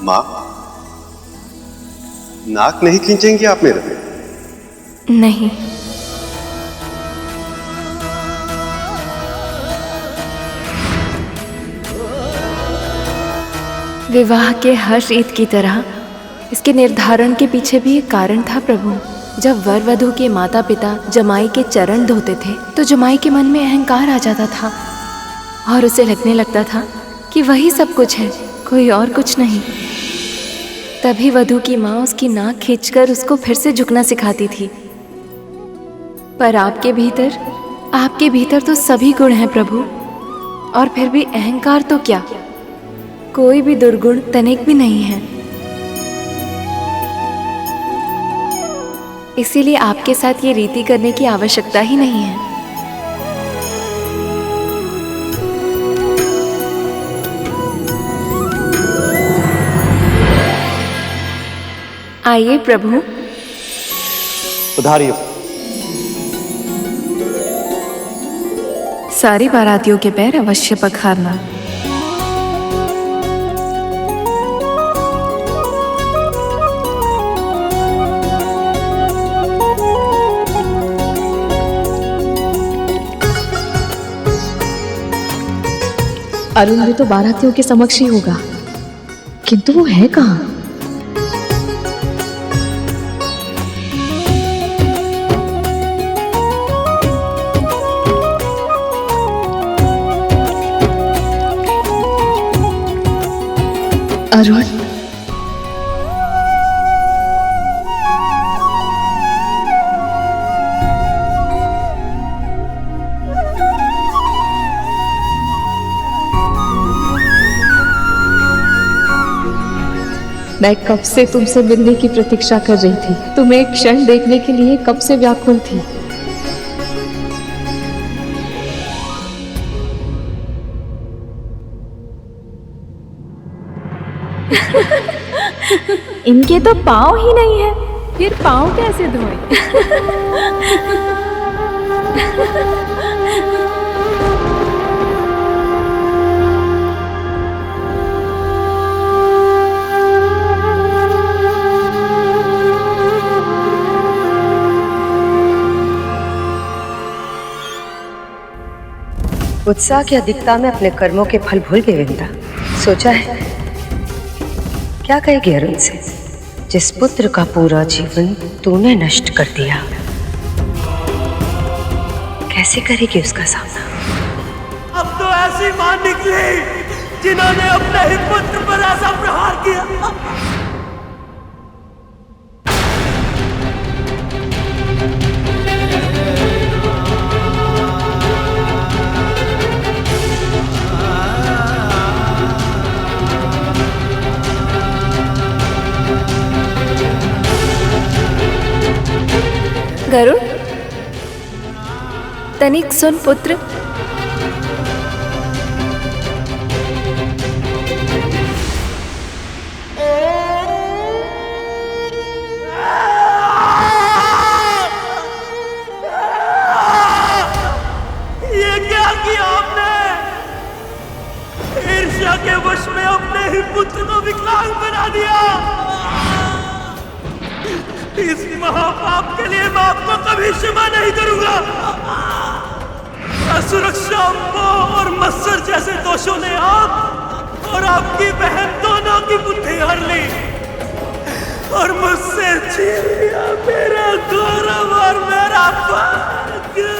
माँ, नाक नहीं खींचेंगी आप मेरा? नहीं। विवाह के हर्ष ईद की तरह इसके निर्धारण के पीछे भी एक कारण था प्रभु। जब वर वधू के माता पिता जमाई के चरण धोते थे तो जमाई के मन में अहंकार आ जाता था और उसे लगने लगता था कि वही सब कुछ है, कोई और कुछ नहीं। तभी वधू की माँ उसकी नाक खींचकर उसको फिर से झुकना सिखाती थी। पर आपके भीतर तो सभी गुण हैं प्रभु, और फिर भी अहंकार तो क्या, कोई भी दुर्गुण तनिक भी नहीं है। इसीलिए आपके साथ ये रीति करने की आवश्यकता ही नहीं है। आइए प्रभु। पधारिए। सारी बारातियों के पैर अवश्य पखारना। अरुण भी तो बारातियों के समक्ष ही होगा, किंतु वो है कहाँ? अरुण, मैं कब से तुमसे मिलने की प्रतीक्षा कर रही थी। तुम्हें एक क्षण देखने के लिए कब से व्याकुल थी। इनके तो पाँव ही नहीं है, फिर पाँव कैसे धोएं? उत्साह की अधिकता में अपने कर्मों के फल भूल गई विंदा। सोचा है क्या कहेगी अरुण से, जिस पुत्र का पूरा जीवन तूने नष्ट कर दिया, कैसे करेगी उसका सामना? अब तो ऐसी मां निकली जिन्होंने अपने ही पुत्र पर ऐसा प्रहार किया। गरुड़, तनिक सुन पुत्र। ये क्या किया आपने? ईर्ष्या के वश में अपने ही पुत्र को विकलांग बना दिया। इस महापाप के लिए मैं आपको कभी क्षमा नहीं करूंगा। असुरक्षा, मोह और मत्सर जैसे दोषों ने आप और आपकी बहन दोनों की बुद्धि हर ली और मुझसे छीन लिया मेरा गौरव और मेरा भाग्य।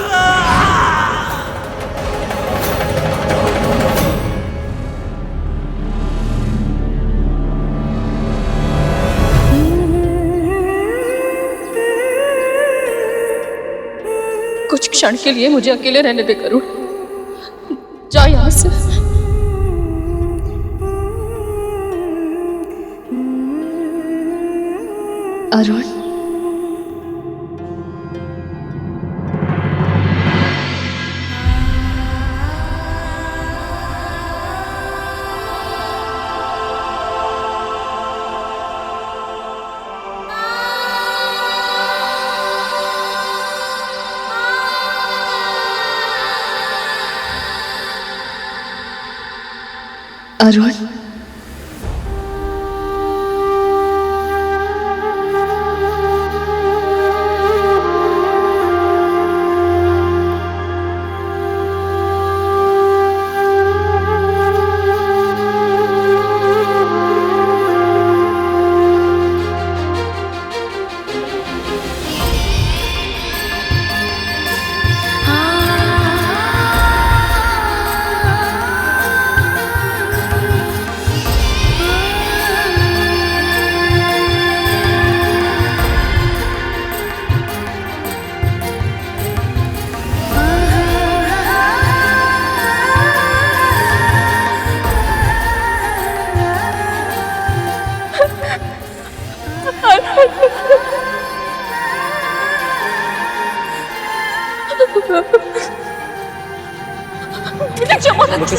कुछ क्षण के लिए मुझे अकेले रहने दे गरुड़, जा यहाँ से। अरुण, अरुण,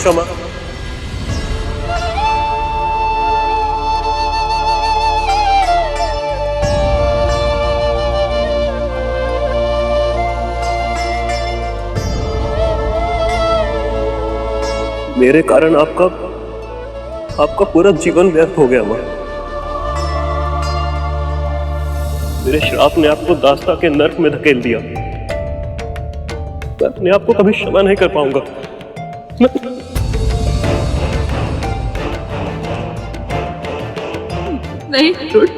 क्षमा। मेरे कारण आपका पूरा जीवन व्यर्थ हो गया माँ। मेरे श्राप ने आपको दास्ता के नर्क में धकेल दिया। मैं अपने आप को कभी क्षमा नहीं कर पाऊंगा। नहीं रुड,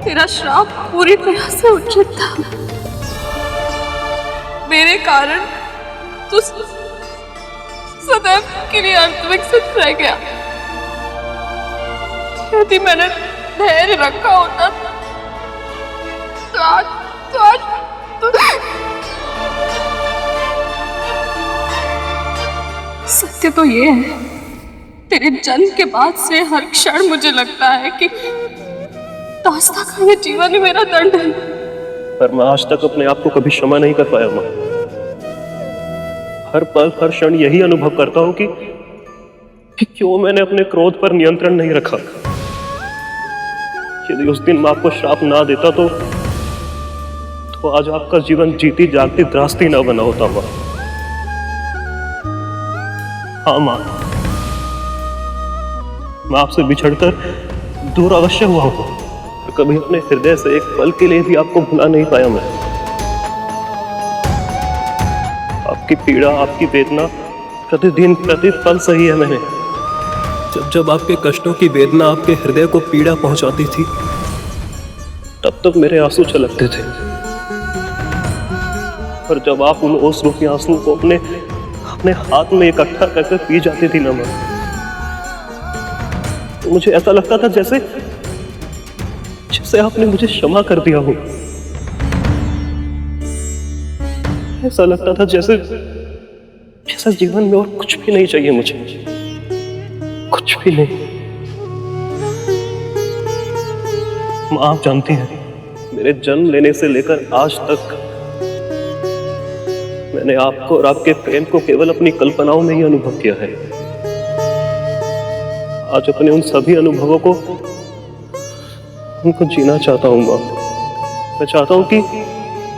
तेरा श्राप पूरी तरह से उचित था। मेरे कारण तू सदैव के लिए अर्थविकसित रह गया। यदि मैंने धैर्य रखा होता तो आज सत्य तो ये है, तेरे जन्म के बाद से हर क्षण मुझे लगता है कि दास्ता का ये जीवन ही मेरा दंड है। पर मैं आज तक अपने आप को कभी क्षमा नहीं कर पाया माँ। हर पल हर क्षण यही अनुभव करता हूं कि क्यों मैंने अपने क्रोध पर नियंत्रण नहीं रखा। यदि उस दिन मैं आपको श्राप ना देता तो आज आपका जीवन जीती जागती त्रासदी ना बना होता माँ। हाँ माँ, मैं आपसे बिछड़कर दूर अवश्य हुआ हूं, पर कभी अपने हृदय से एक पल के लिए भी आपको भुला नहीं पाया मैं। आपकी पीड़ा, आपकी वेदना प्रतिदिन प्रतिपल सही है मैंने। जब आपके कष्टों की वेदना आपके हृदय को पीड़ा पहुंचाती थी, तब तक मेरे आंसू छलकते थे। पर जब आप उन ओस रूपी आंसू को अपने हाथ में इकट्ठा करके पी जाती थी ना मां, तो मुझे ऐसा लगता था जैसे आपने मुझे क्षमा कर दिया हो। ऐसा लगता था जैसे जीवन में और कुछ भी नहीं चाहिए मुझे, कुछ भी नहीं। मां, आप जानती हैं, मेरे जन्म लेने से लेकर आज तक मैंने आपको और आपके प्रेम को केवल अपनी कल्पनाओं में ही अनुभव किया है। आज अपने उन सभी अनुभवों को उनको जीना चाहता हूं मां। मैं चाहता हूं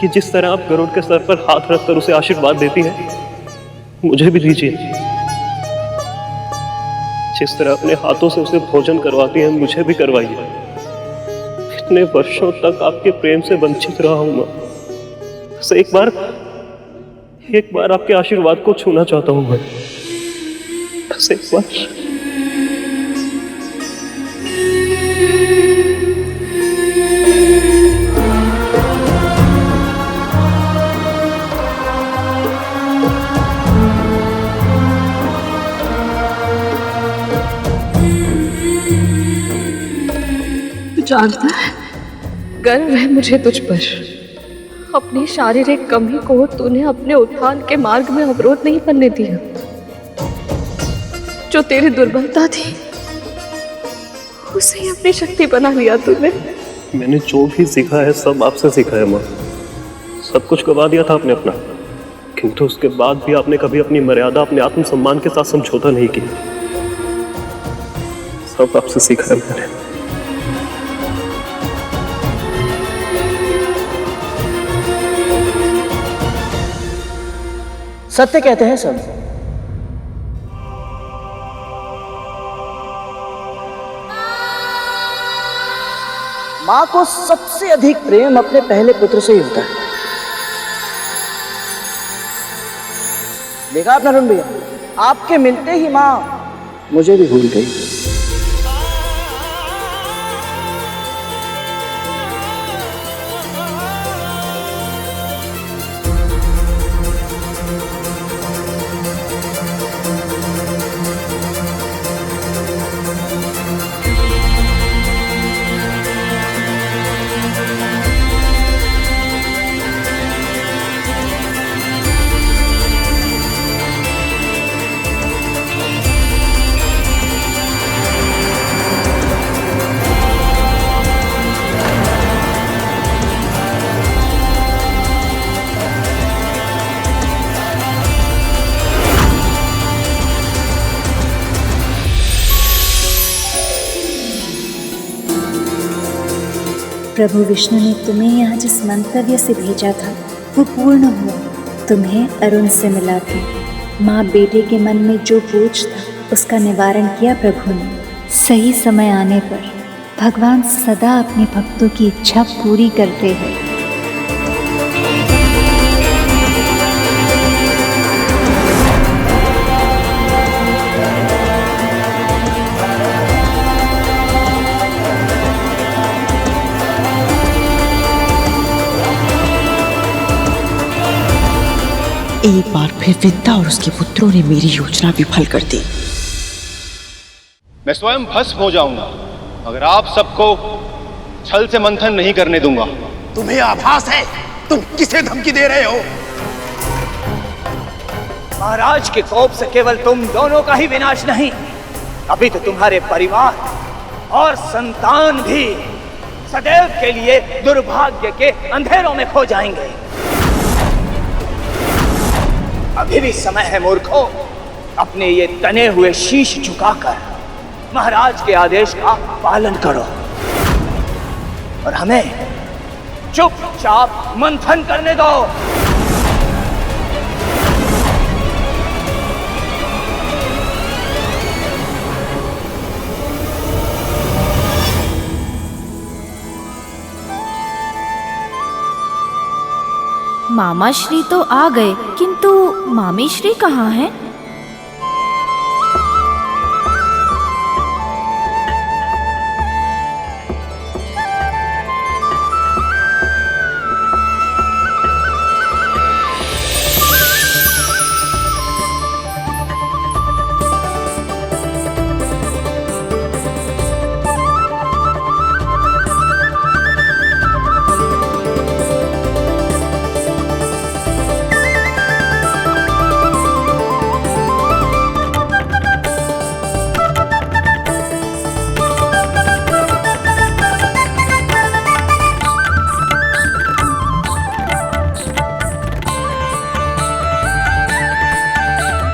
कि जिस तरह आप गरुड़ के सर पर हाथ रखकर उसे आशीर्वाद देती हैं, मुझे भी दीजिए। जिस तरह अपने हाथों से उसे भोजन करवाती हैं, मुझे भी करवाइए। इतने वर्षों तक आपके प्रेम से वंचित रहा हूं मैं। बस एक बार आपके आशीर्वाद को छूना चाहता हूं मैं। बस एक बार। जानता है, गर्व है मुझे तुझ पर। अपनी शारीरिक कमी को तूने अपने उत्थान के मार्ग में अवरोध नहीं बनने दिया। जो तेरी दुर्बलता थी उसे ही अपनी शक्ति बना लिया तूने। मैंने जो भी सीखा है सब आपसे सीखा है माँ। सब कुछ गवा दिया था आपने अपना, किंतु उसके बाद भी आपने कभी अपनी मर्यादा, अपने आत्मसम्मान के साथ समझौता नहीं किया। सब आपसे सीखा है मैंने। सत्य कहते हैं सब। मां को सबसे अधिक प्रेम अपने पहले पुत्र से ही होता है। देखा आपने अरुण भैया, आपके मिलते ही मां मुझे भी भूल गई। प्रभु विष्णु ने तुम्हें यहाँ जिस मंतव्य से भेजा था वो पूर्ण हुआ। तुम्हें अरुण से मिला के माँ बेटे के मन में जो बोझ था उसका निवारण किया प्रभु ने। सही समय आने पर भगवान सदा अपने भक्तों की इच्छा पूरी करते हैं। एक बार फिर विद्या और उसके पुत्रों ने मेरी योजना विफल कर दी। मैं स्वयं भस्म हो जाऊंगा मगर आप सबको छल से मंथन नहीं करने दूंगा। तुम्हें आभास है तुम किसे धमकी दे रहे हो? महाराज के कोप से केवल तुम दोनों का ही विनाश नहीं, अभी तो तुम्हारे परिवार और संतान भी सदैव के लिए दुर्भाग्य के अंधेरों में खो जाएंगे। अभी भी समय है मूर्खों, अपने ये तने हुए शीश झुकाकर महाराज के आदेश का पालन करो और हमें चुपचाप मंथन करने दो। मामा श्री तो आ गए, किंतु मामी श्री कहाँ हैं?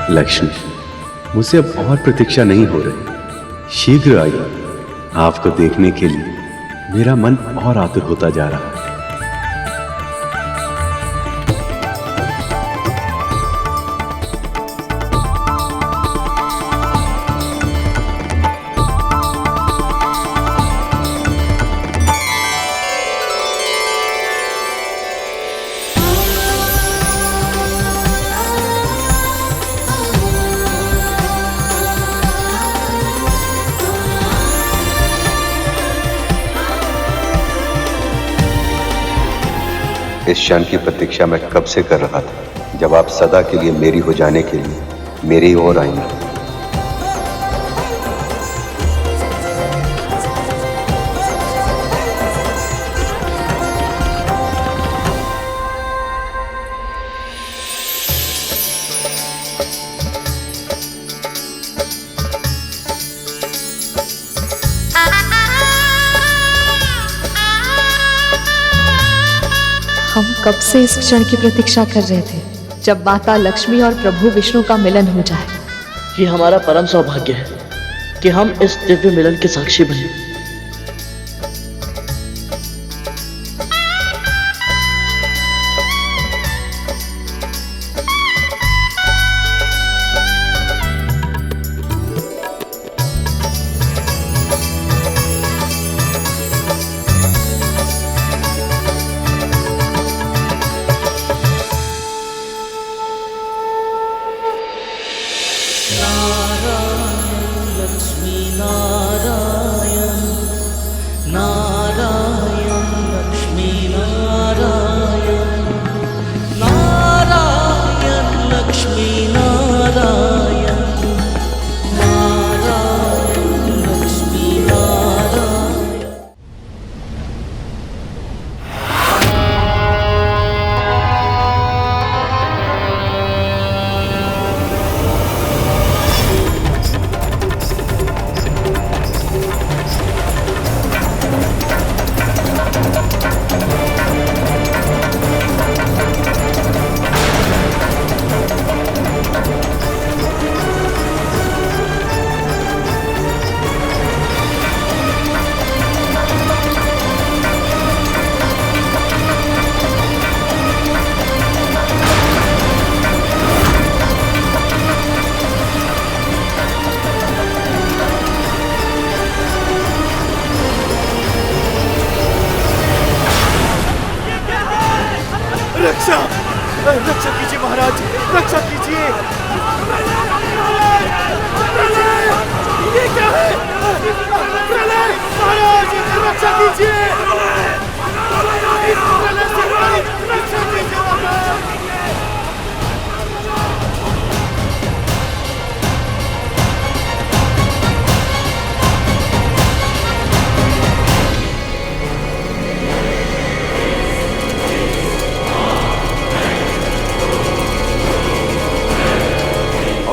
लक्ष्मी, मुझसे अब और प्रतीक्षा नहीं हो रही। शीघ्र आइए। आपको देखने के लिए मेरा मन और आतुर होता जा रहा है। इस क्षण की प्रतीक्षा मैं कब से कर रहा था, जब आप सदा के लिए मेरी हो जाने के लिए मेरी ओर आएंगे। हम कब से इस क्षण की प्रतीक्षा कर रहे थे, जब माता लक्ष्मी और प्रभु विष्णु का मिलन हो जाए। ये हमारा परम सौभाग्य है कि हम इस दिव्य मिलन के साक्षी बने।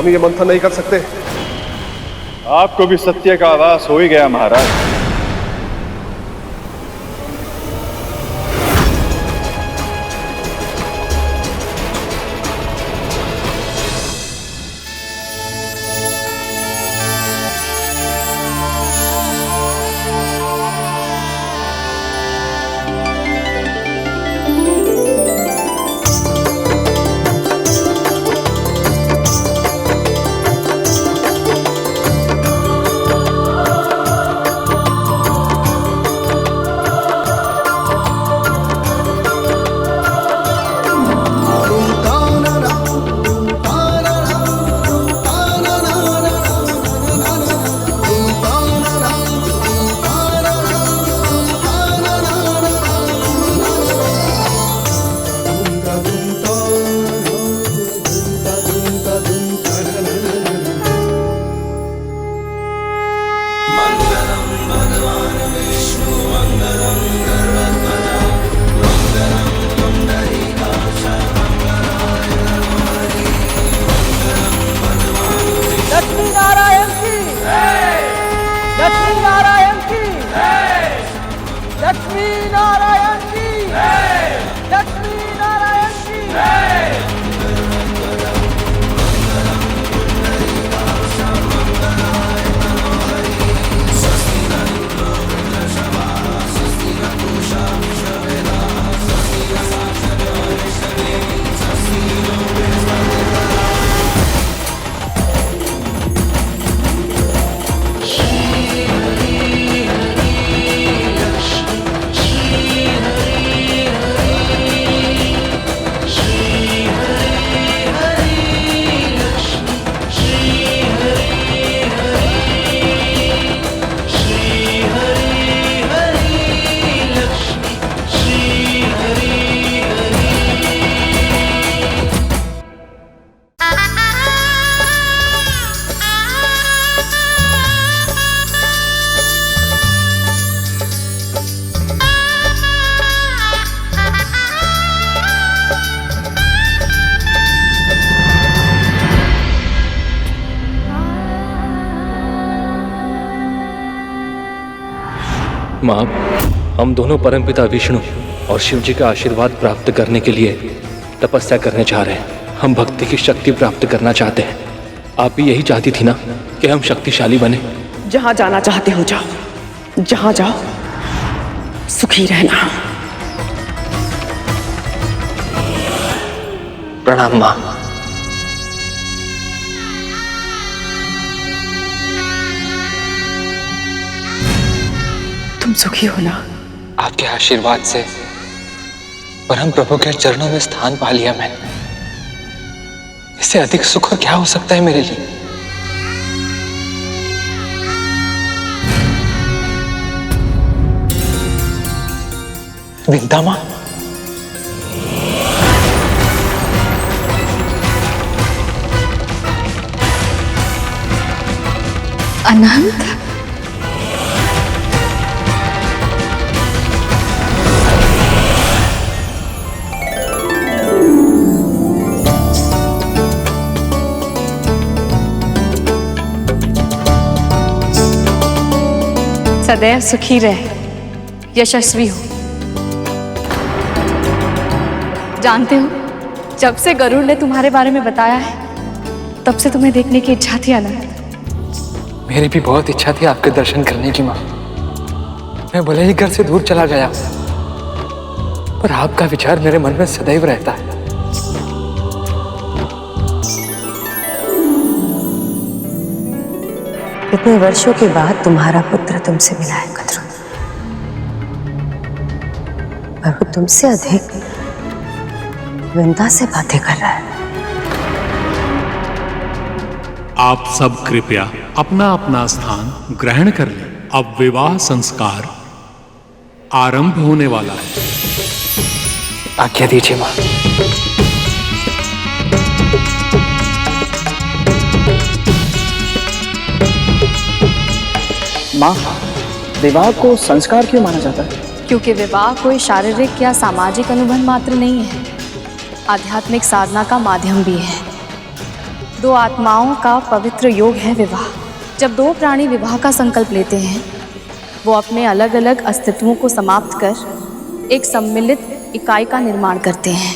हम ये मंथन नहीं कर सकते। आपको भी सत्य का आभास हो ही गया महाराज। माँ, हम दोनों परमपिता विष्णु और शिव जी का आशीर्वाद प्राप्त करने के लिए तपस्या करने जा रहे हैं। हम भक्ति की शक्ति प्राप्त करना चाहते हैं। आप भी यही चाहती थी ना कि हम शक्तिशाली बने? जहां जाना चाहते हो जाओ, जहां जाओ सुखी रहना। प्रणाम माँ। तुम सुखी हो ना? आपके आशीर्वाद से परम प्रभु के चरणों में स्थान पा लिया मैंने। इससे अधिक सुख और क्या हो सकता है मेरे लिए? विद्या माँ, अनंत, सदैव सुखी रहे, यशस्वी हो। जानते हो, जब से गरुड़ ने तुम्हारे बारे में बताया है तब से तुम्हें देखने की इच्छा थी अनंत। मेरी भी बहुत इच्छा थी आपके दर्शन करने की माँ। मैं भले ही घर से दूर चला गया पर आपका विचार मेरे मन में सदैव रहता है। इतने वर्षों के बाद तुम्हारा पुत्र तुमसे मिला है कद्रुन, पर वो तुमसे अधिक विंदा से बातें कर रहा है। आप सब कृपया अपना अपना स्थान ग्रहण कर लें। अब विवाह संस्कार आरंभ होने वाला है। आज्ञा दीजिए माँ। माँ, विवाह को संस्कार क्यों माना जाता है? क्योंकि विवाह कोई शारीरिक या सामाजिक अनुबंध मात्र नहीं है, आध्यात्मिक साधना का माध्यम भी है। दो आत्माओं का पवित्र योग है विवाह। जब दो प्राणी विवाह का संकल्प लेते हैं, वो अपने अलग अलग अस्तित्वों को समाप्त कर एक सम्मिलित इकाई का निर्माण करते हैं,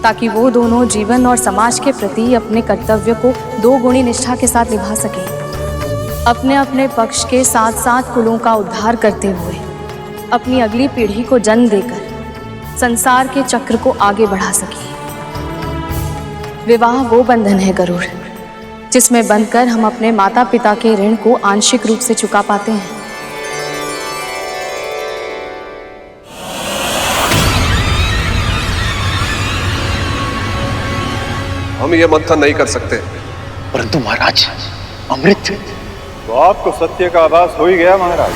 ताकि वो दोनों जीवन और समाज के प्रति अपने कर्तव्य को दो गुणी निष्ठा के साथ निभा सकें, अपने अपने पक्ष के साथ साथ कुलों का उद्धार करते हुए अपनी अगली पीढ़ी को जन्म देकर संसार के चक्र को आगे बढ़ा सके। विवाह वो बंधन है गरुड़, जिसमें बंधकर हम अपने माता पिता के ऋण को आंशिक रूप से चुका पाते हैं। हम ये मंथन नहीं कर सकते। परंतु महाराज, अमृत। तो आपको सत्य का आभास हो ही गया महाराज।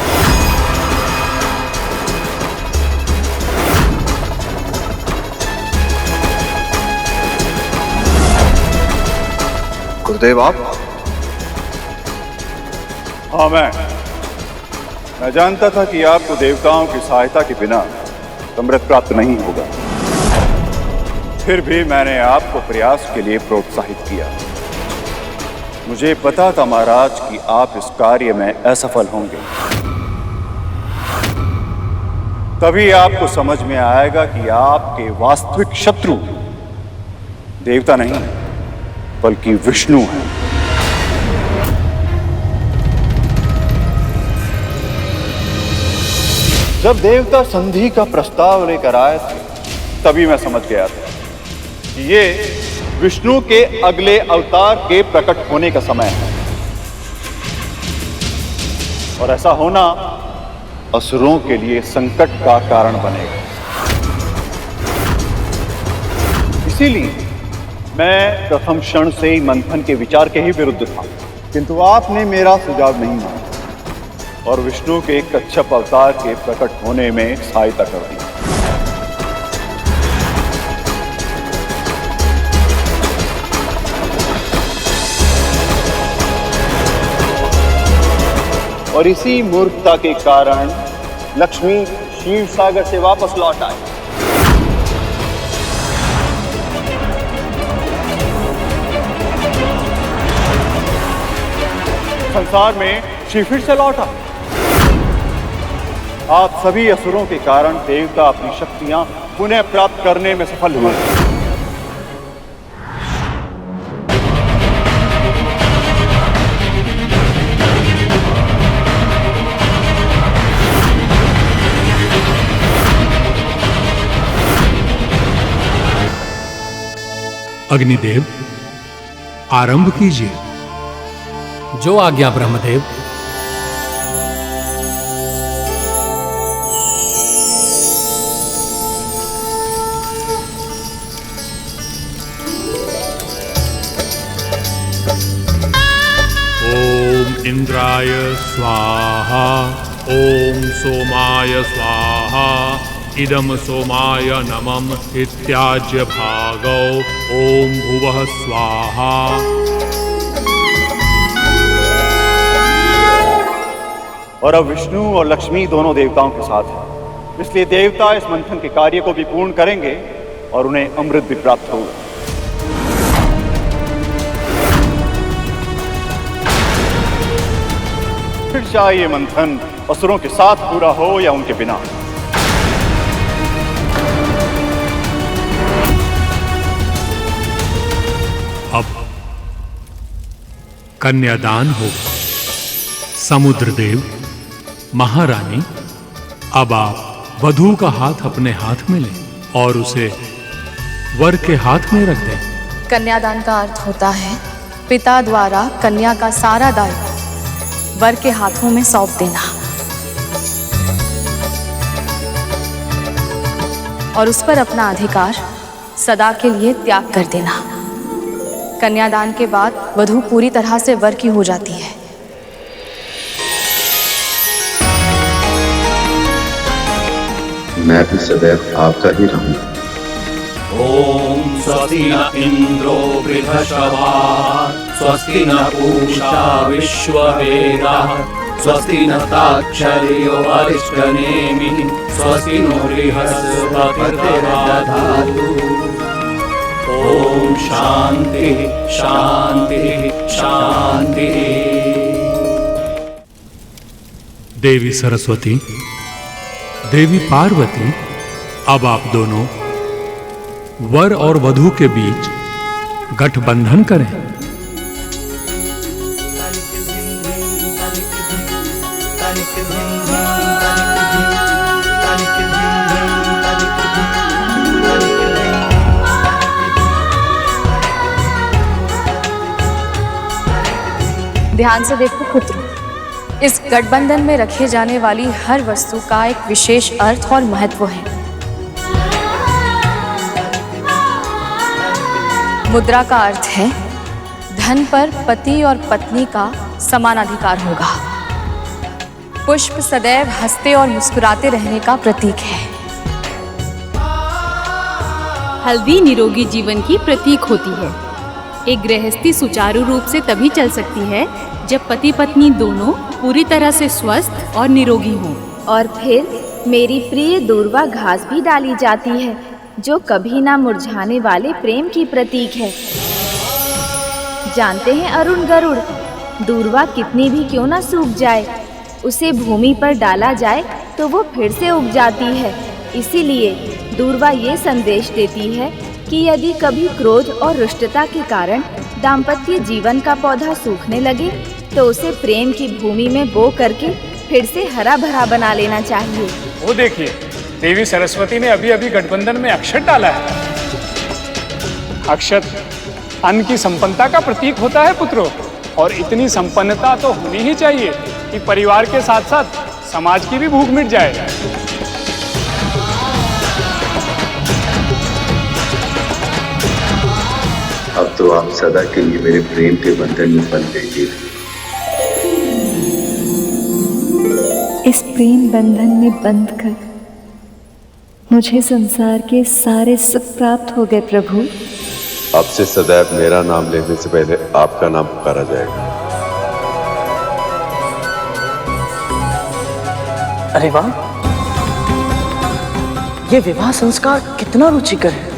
गुरुदेव आप? हाँ, मैं जानता था कि आपको देवताओं की सहायता के बिना अमृत प्राप्त नहीं होगा। फिर भी मैंने आपको प्रयास के लिए प्रोत्साहित किया। मुझे पता था महाराज कि आप इस कार्य में असफल होंगे। तभी आपको समझ में आएगा कि आपके वास्तविक शत्रु देवता नहीं बल्कि विष्णु है। जब देवता संधि का प्रस्ताव लेकर आए थे, तभी मैं समझ गया था कि ये विष्णु के अगले अवतार के प्रकट होने का समय है, और ऐसा होना असुरों के लिए संकट का कारण बनेगा। इसीलिए मैं प्रथम क्षण से ही मंथन के विचार के ही विरुद्ध था, किंतु आपने मेरा सुझाव नहीं माना और विष्णु के कच्छप अवतार के प्रकट होने में सहायता कर दी। और इसी मूर्खता के कारण लक्ष्मी क्षीर सागर से वापस लौट आए। संसार में शिव फिर से लौटा। आप सभी असुरों के कारण देवता अपनी शक्तियां पुनः प्राप्त करने में सफल हुए। अग्निदेव, आरंभ कीजिए। जो आज्ञा ब्रह्मदेव। ओम इंद्राय स्वाहा, ओम सोमाय स्वाहा, इदम सोमाय नमः इत्याज्य भागौ, ओम भुवः स्वाहा। और अब विष्णु और लक्ष्मी दोनों देवताओं के साथ हैं, इसलिए देवता इस मंथन के कार्य को भी पूर्ण करेंगे और उन्हें अमृत भी प्राप्त होगा। फिर चाहे ये मंथन असुरों के साथ पूरा हो या उनके बिना। अब कन्यादान होगा। समुद्रदेव, महारानी, अब आप वधू का हाथ अपने हाथ में लें और उसे वर के हाथ में रख दें। कन्यादान का अर्थ होता है पिता द्वारा कन्या का सारा दायित्व वर के हाथों में सौंप देना और उस पर अपना अधिकार सदा के लिए त्याग कर देना। कन्यादान के बाद वधू पूरी तरह से वर की हो जाती है। मैं भी सदैव आपका ही रहूंगा। ओम स्वस्ति न इंद्रो वृद्धश्रवाः, स्वस्ति न पूषा विश्ववेदाः, स्वस्ति नस्ताक्षर्यो अरिष्टनेमिः, स्वस्ति नो बृहस्पतिर्दधातु। ओम ओम शांति शांति शांति। देवी सरस्वती, देवी पार्वती, अब आप दोनों वर और वधू के बीच गठबंधन करें। ध्यान से देखो पुत्र, इस गठबंधन में रखे जाने वाली हर वस्तु का एक विशेष अर्थ और महत्व है। मुद्रा का अर्थ है धन पर पति और पत्नी का समान अधिकार होगा। पुष्प सदैव हंसते और मुस्कुराते रहने का प्रतीक है। हल्दी निरोगी जीवन की प्रतीक होती है। एक गृहस्थी सुचारू रूप से तभी चल सकती है जब पति पत्नी दोनों पूरी तरह से स्वस्थ और निरोगी हों। और फिर मेरी प्रिय दूर्वा घास भी डाली जाती है, जो कभी ना मुरझाने वाले प्रेम की प्रतीक है। जानते हैं अरुण गरुड़, दूर्वा कितनी भी क्यों ना सूख जाए, उसे भूमि पर डाला जाए तो वो फिर से उग जाती है। इसीलिए दूर्वा ये संदेश देती है कि यदि कभी क्रोध और रुष्टता के कारण दाम्पत्य जीवन का पौधा सूखने लगे तो उसे प्रेम की भूमि में बो करके फिर से हरा भरा बना लेना चाहिए। वो देखिए, देवी सरस्वती ने अभी अभी गठबंधन में अक्षत डाला है। अक्षत अन्न की संपन्नता का प्रतीक होता है पुत्रों, और इतनी संपन्नता तो होनी ही चाहिए कि परिवार के साथ साथ समाज की भी भूख मिट जाए। अब तो आप सदा के लिए मेरे प्रेम के बंधन में बंध गए। इस प्रेम बंधन में बंध कर मुझे संसार के सारे सुख प्राप्त हो गए प्रभु। अब से सदैव मेरा नाम लेने से पहले आपका नाम पुकारा जाएगा। अरे वाह, ये विवाह संस्कार कितना रुचिकर है।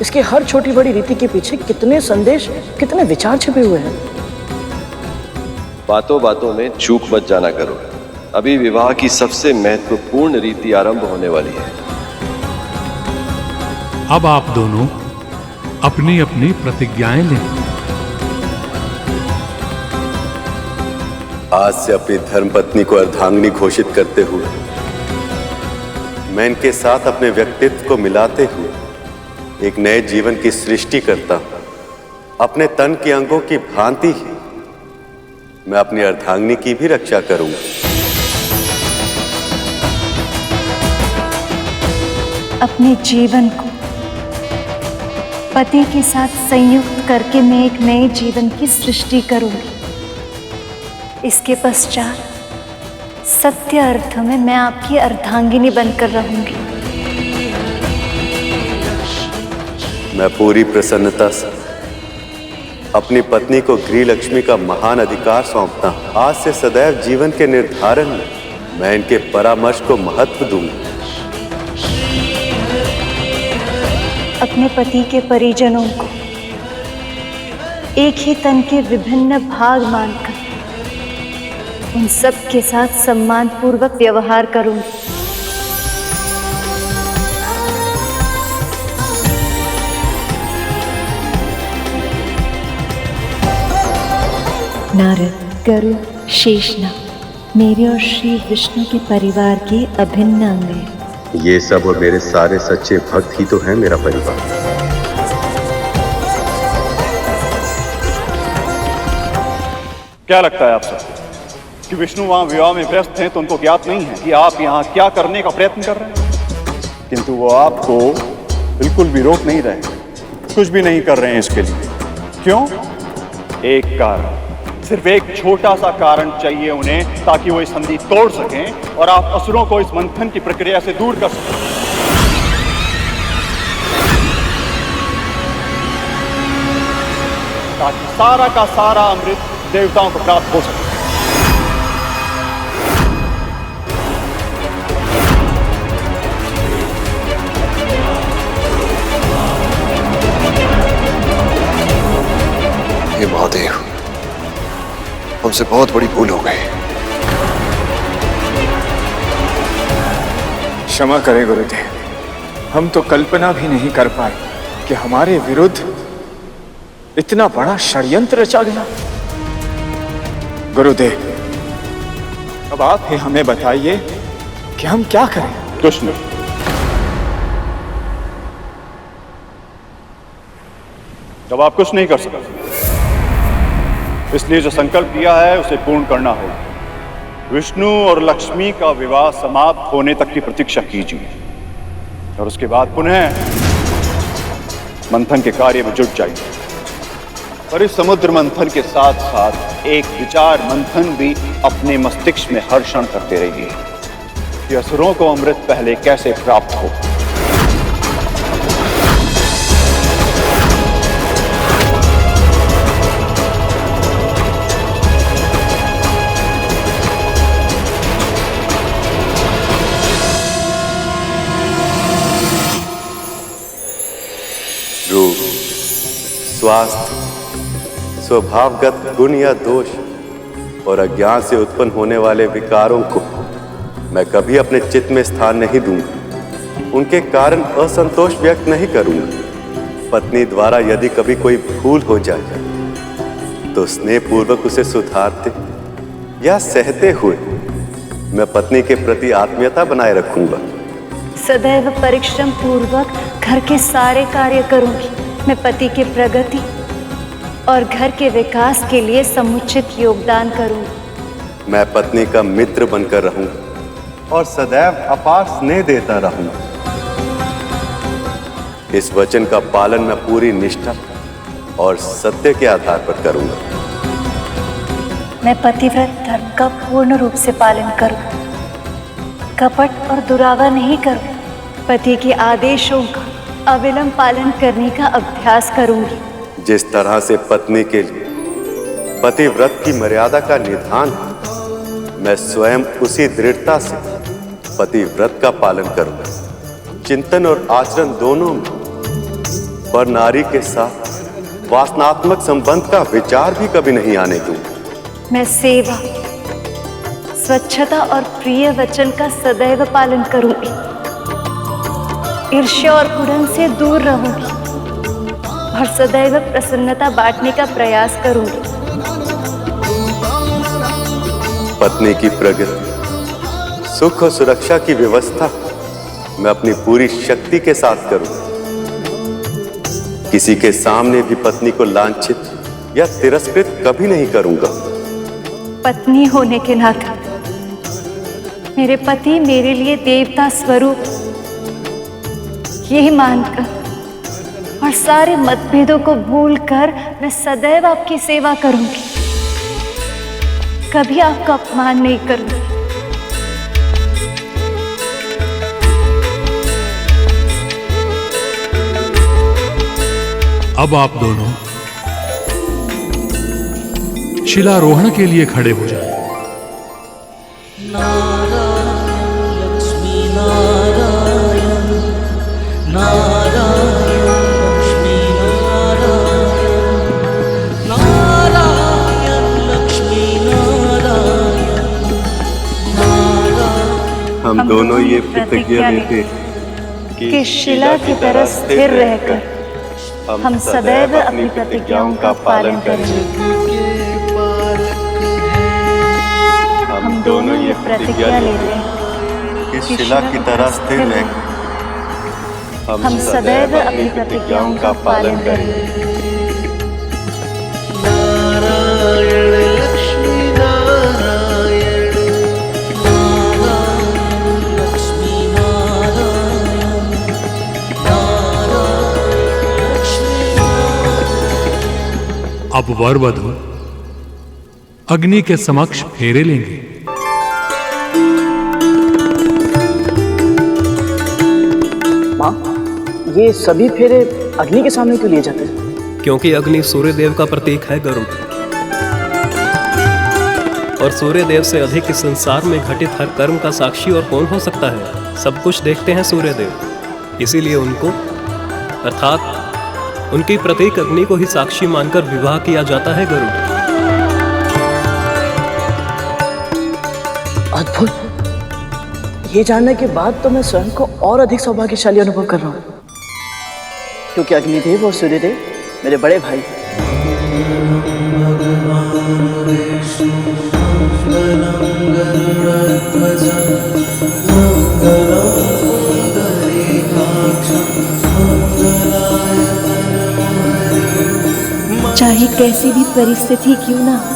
इसके हर छोटी बड़ी रीति के पीछे कितने संदेश, कितने विचार छिपे हुए हैं। बातों बातों में चूक मत जाना करो। अभी विवाह की सबसे महत्वपूर्ण रीति आरंभ होने वाली है। अब आप दोनों अपनी अपनी प्रतिज्ञाएं लें। आज से अपनी धर्मपत्नी को अर्धांगिनी घोषित करते हुए मैं इनके साथ अपने व्यक्तित्व को मिलाते हुए एक नए जीवन की सृष्टि करता हूं। अपने तन के अंगों की भांति ही मैं अपनी अर्धांगिनी की भी रक्षा करूंगा। अपने जीवन को पति के साथ संयुक्त करके मैं एक नए जीवन की सृष्टि करूंगी। इसके पश्चात सत्य अर्थ में मैं आपकी अर्धांगिनी बनकर रहूंगी। मैं पूरी प्रसन्नता से अपनी पत्नी को गृह लक्ष्मी का महान अधिकार सौंपता हूं। आज से सदैव जीवन के निर्धारण में मैं इनके परामर्श को महत्व दूंगा। अपने पति के परिजनों को एक ही तन के विभिन्न भाग मानकर उन सब के साथ सम्मान पूर्वक व्यवहार करूंगी। नारद, गरुड़, शेषनाग मेरे और श्री विष्णु के परिवार के अभिन्न अंग हैं। ये सब और मेरे सारे सच्चे भक्त ही तो हैं मेरा परिवार। क्या लगता है आप सब कि विष्णु वहां विवाह में व्यस्त हैं तो उनको ज्ञात नहीं है कि आप यहाँ क्या करने का प्रयत्न कर रहे हैं? किंतु वो आपको बिल्कुल भी रोक नहीं रहे, कुछ भी नहीं कर रहे हैं इसके लिए। क्यों? एक कारण, सिर्फ एक छोटा सा कारण चाहिए उन्हें, ताकि वो इस संधि तोड़ सकें और आप असुरों को इस मंथन की प्रक्रिया से दूर कर सकें। ताकि सारा का सारा अमृत देवताओं को प्राप्त हो सके। हे महादेव, हमसे बहुत बड़ी भूल हो गई। क्षमा करें गुरुदेव, हम तो कल्पना भी नहीं कर पाए कि हमारे विरुद्ध इतना बड़ा षड्यंत्र रचा गया। गुरुदेव, अब आप ही हमें बताइए कि हम क्या करें। कुछ नहीं, अब आप कुछ नहीं कर सकते, इसलिए जो संकल्प किया है उसे पूर्ण करना होगा। विष्णु और लक्ष्मी का विवाह समाप्त होने तक की प्रतीक्षा कीजिए और उसके बाद पुनः मंथन के कार्य में जुट जाइए। और इस समुद्र मंथन के साथ साथ एक विचार मंथन भी अपने मस्तिष्क में हर क्षण करते रहिए कि असुरों को अमृत पहले कैसे प्राप्त हो। रूप, स्वास्थ्य, स्वभावगत गुण या दोष और अज्ञान से उत्पन्न होने वाले विकारों को मैं कभी अपने चित्त में स्थान नहीं दूंगा। उनके कारण असंतोष व्यक्त नहीं करूंगा। पत्नी द्वारा यदि कभी कोई भूल हो जाए तो स्नेहपूर्वक उसे सुधारते या सहते हुए मैं पत्नी के प्रति आत्मीयता बनाए रखूंगा। सदैव परिश्रम पूर्वक घर के सारे कार्य करूंगी। मैं पति की प्रगति और घर के विकास के लिए समुचित योगदान करूंगी। मैं पत्नी का मित्र बनकर रहूंगा और सदैव अपार स्नेह देता रहूंगा। इस वचन का पालन मैं पूरी निष्ठा और सत्य के आधार पर करूंगा। मैं पतिव्रत धर्म का पूर्ण रूप से पालन करूंगा, कपट और दुरावा नहीं करूंगा। पति के आदेशों का अविलंब पालन करने का अभ्यास करूंगी। जिस तरह से पत्नी के लिए पतिव्रत की मर्यादा का निधान है, मैं स्वयं उसी दृढ़ता से पतिव्रत का पालन करूंगा। चिंतन और आचरण दोनों में पर नारी के साथ वासनात्मक संबंध का विचार भी कभी नहीं आने दूंगा। मैं सेवा, स्वच्छता और प्रिय वचन का सदैव पालन करूंगी। ईर्ष्या और कुड़न से दूर रहूंगी और सदैव प्रसन्नता बांटने का प्रयास करूंगी। पत्नी की प्रगति, सुख और सुरक्षा की व्यवस्था मैं अपनी पूरी शक्ति के साथ करूंगा। किसी के सामने भी पत्नी को लांछित या तिरस्कृत कभी नहीं करूंगा। पत्नी होने के नाते मेरे पति मेरे लिए देवता स्वरूप, यही मानकर और सारे मतभेदों को भूलकर मैं सदैव आपकी सेवा करूंगी। कभी आपका अपमान नहीं करूंगी। अब आप दोनों शिलारोहण के लिए खड़े हो जाएं। हम दोनों ये प्रतिज्ञा लेते कि शिला की तरह स्थिर रहकर हम सदैव अपनी प्रतिज्ञाओं का पालन करेंगे। हम दोनों ये प्रतिज्ञा लेते हैं कि शिला की तरह स्थिर रहकर हम सदैव अपनी प्रतिज्ञाओं का पालन करेंगे। अब वर वधू अग्नि के समक्ष फेरे लेंगे। माँ, ये सभी फेरे अग्नि के सामने क्यों लिए जाते हैं? क्योंकि अग्नि सूर्य देव का प्रतीक है गरुड़, और सूर्य देव से अधिक इस संसार में घटित हर कर्म का साक्षी और कौन हो सकता है। सब कुछ देखते हैं सूर्य देव, इसीलिए उनको अर्थात उनकी प्रत्येक अग्नि को ही साक्षी मानकर विवाह किया जाता है गरुड़। अद्भुत। ये जानने के बाद तो मैं स्वयं को और अधिक सौभाग्यशाली अनुभव कर रहा हूँ, क्योंकि अग्निदेव और सूर्यदेव मेरे बड़े भाई। चाहे कैसी भी परिस्थिति क्यों ना हो,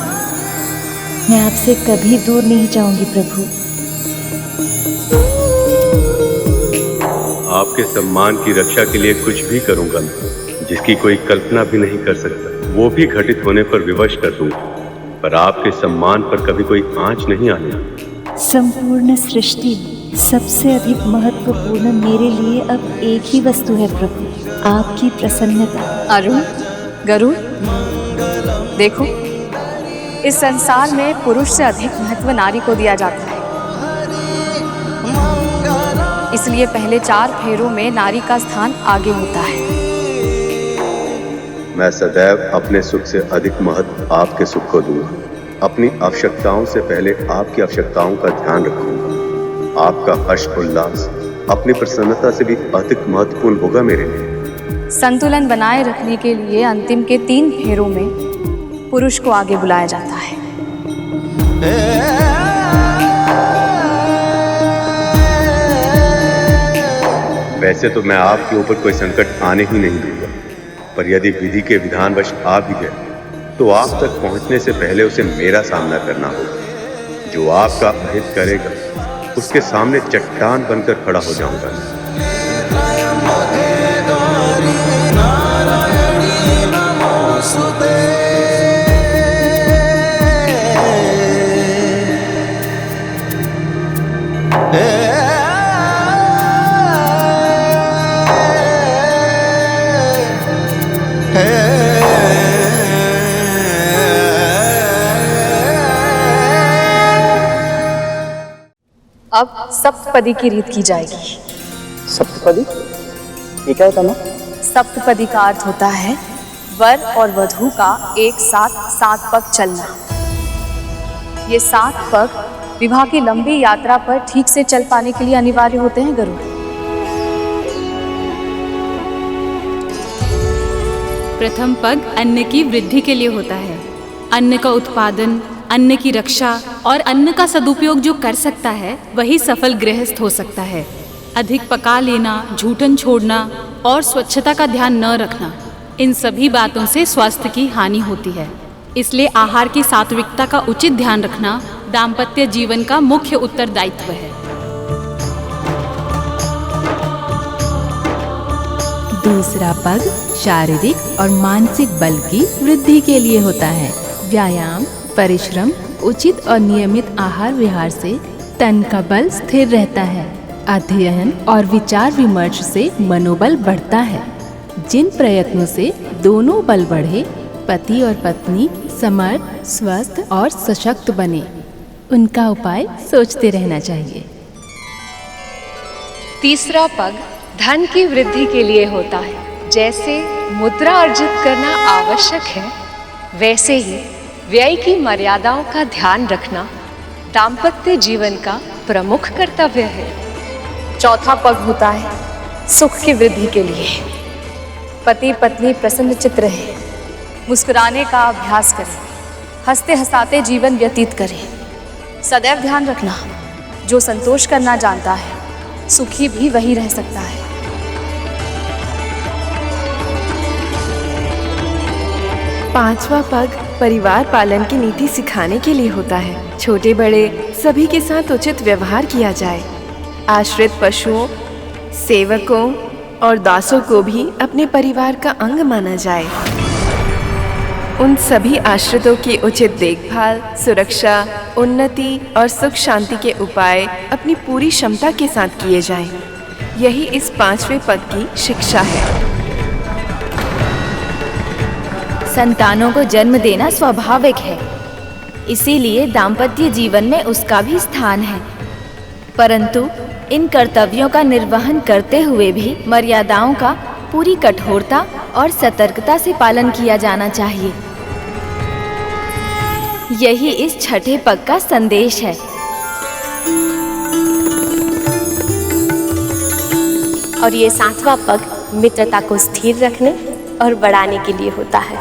मैं आपसे कभी दूर नहीं जाऊंगी प्रभु। आपके सम्मान की रक्षा के लिए कुछ भी करूंगा, जिसकी कोई कल्पना भी नहीं कर सकता। वो भी घटित होने पर विवश कर दूंगा, पर आपके सम्मान पर कभी कोई आंच नहीं आने। संपूर्ण सृष्टि में सबसे अधिक महत्वपूर्ण मेरे लिए अब एक ही वस्तु है प्रभु, आपकी प्रसन्नता। अरुण, गरुड़, देखो, इस संसार में पुरुष से अधिक महत्व नारी को दिया जाता है। इसलिए पहले 4 फेरों में नारी का स्थान आगे होता है। मैं सदैव अपने सुख से अधिक महत्व आपके सुख को दूंगा। अपनी आवश्यकताओं से पहले आपकी आवश्यकताओं का ध्यान रखूंगा। आपका हर्ष उल्लास अपनी प्रसन्नता से भी अधिक महत्वपूर्ण होगा मेरे लिए। संतुलन बनाए रखने के लिए अंतिम के 3 फेरों में पुरुष को आगे बुलाया जाता है। वैसे तो मैं आपके ऊपर कोई संकट आने ही नहीं दूंगा, पर यदि विधि के विधानवश आ भी गए तो आप तक पहुंचने से पहले उसे मेरा सामना करना होगा। जो आपका अहित करेगा उसके सामने चट्टान बनकर खड़ा हो जाऊंगा। अब सप्तपदी की रीत की जाएगी। सप्तपदी? ये क्या होता है माँ? सप्तपदी का अर्थ होता है वर और वधू का एक साथ 7 पग चलना। ये 7 पग विवाह की लंबी यात्रा पर ठीक से चल पाने के लिए अनिवार्य होते हैं गरुड़। प्रथम पग अन्न की वृद्धि के लिए होता है। अन्न का उत्पादन, अन्न की रक्षा और अन्न का सदुपयोग जो कर सकता है वही सफल गृहस्थ हो सकता है। अधिक पका लेना, झूठन छोड़ना और स्वच्छता का ध्यान न रखना, इन सभी बातों से स्वास्थ्य की हानि होती है। इसलिए आहार की सात्विकता का उचित ध्यान रखना दाम्पत्य जीवन का मुख्य उत्तरदायित्व है। दूसरा पग शारीरिक और मानसिक बल की वृद्धि के लिए होता है। व्यायाम, परिश्रम, उचित और नियमित आहार विहार से तन का बल स्थिर रहता है। अध्ययन और विचार विमर्श से मनोबल बढ़ता है। जिन प्रयत्नों से दोनों बल बढ़े, पति और पत्नी समर्थ, स्वस्थ और सशक्त बने, उनका उपाय सोचते रहना चाहिए। तीसरा पग धन की वृद्धि के लिए होता है। जैसे मुद्रा अर्जित करना आवश्यक है, वैसे ही व्यय की मर्यादाओं का ध्यान रखना दाम्पत्य जीवन का प्रमुख कर्तव्य है। चौथा पग होता है सुख की वृद्धि के लिए। पति पत्नी प्रसन्न चित्त रहे, मुस्कुराने का अभ्यास करें, हंसते हंसाते जीवन व्यतीत करें। सदैव ध्यान रखना, जो संतोष करना जानता है सुखी भी वही रह सकता है। पांचवा पग परिवार पालन की नीति सिखाने के लिए होता है। छोटे बड़े सभी के साथ उचित व्यवहार किया जाए। आश्रित पशुओं, सेवकों और दासों को भी अपने परिवार का अंग माना जाए। उन सभी आश्रितों की उचित देखभाल, सुरक्षा, उन्नति और सुख शांति के उपाय अपनी पूरी क्षमता के साथ किए जाएं। यही इस 5वें पग की शिक्षा है। संतानों को जन्म देना स्वाभाविक है, इसीलिए दाम्पत्य जीवन में उसका भी स्थान है। परंतु इन कर्तव्यों का निर्वहन करते हुए भी मर्यादाओं का पूरी कठोरता और सतर्कता से पालन किया जाना चाहिए। यही इस छठे पग का संदेश है। और ये 7वां पग मित्रता को स्थिर रखने और बढ़ाने के लिए होता है।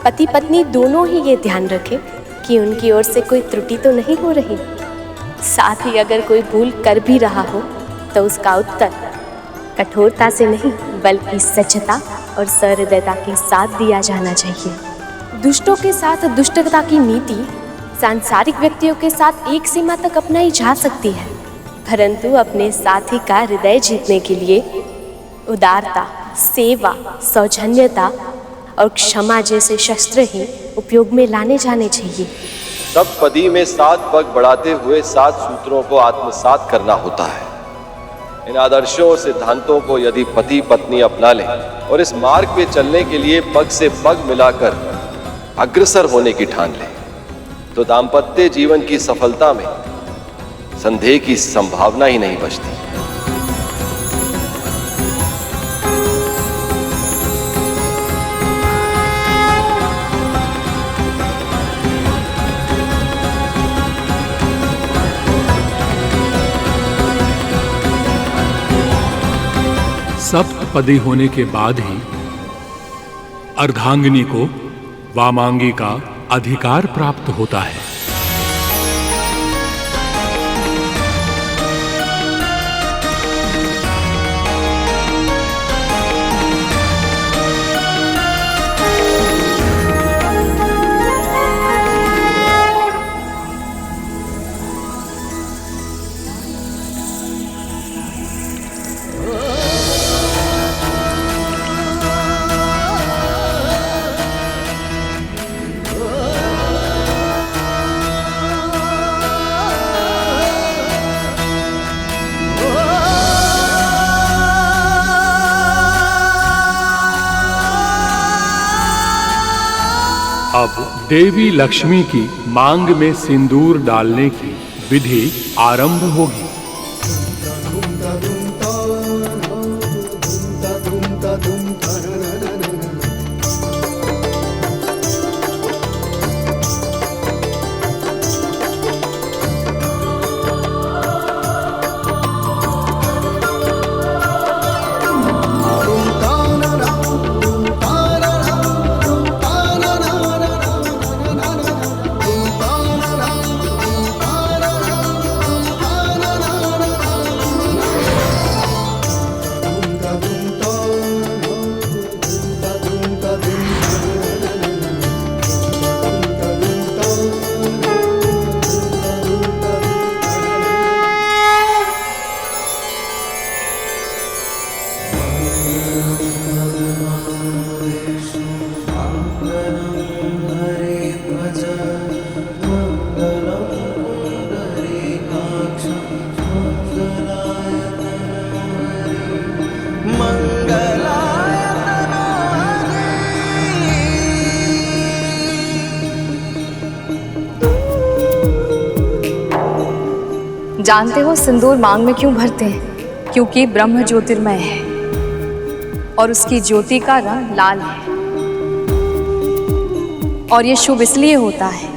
पति पत्नी दोनों ही ये ध्यान रखें कि उनकी ओर से कोई त्रुटि तो नहीं हो रही। साथ ही अगर कोई भूल कर भी रहा हो तो उसका उत्तर कठोरता से नहीं बल्कि सच्चता और सहृदयता के साथ दिया जाना चाहिए। दुष्टों के साथ दुष्टता की नीति सांसारिक व्यक्तियों के साथ एक सीमा तक अपनाई जा सकती है, परंतु अपने साथी का हृदय जीतने के लिए उदारता, सेवा, सौजन्यता और क्षमा जैसे शस्त्र ही उपयोग में लाने जाने चाहिए। सप्तपदी में 7 पग बढ़ाते हुए 7 सूत्रों को आत्मसात करना होता है। इन आदर्शों और सिद्धांतों को यदि पति पत्नी अपना लें और इस मार्ग पे चलने के लिए पग से पग मिलाकर अग्रसर होने की ठान लें, तो दाम्पत्य जीवन की सफलता में संदेह की संभावना ही नहीं बचती। सप्तपदी होने के बाद ही अर्धांगिनी को वामांगी का अधिकार प्राप्त होता है। अब देवी लक्ष्मी की मांग में सिंदूर डालने की विधि आरंभ होगी। जानते हो सिंदूर मांग में क्यों भरते हैं? क्योंकि ब्रह्म ज्योतिर्मय है और उसकी ज्योति का रंग लाल है। और ये शुभ इसलिए होता है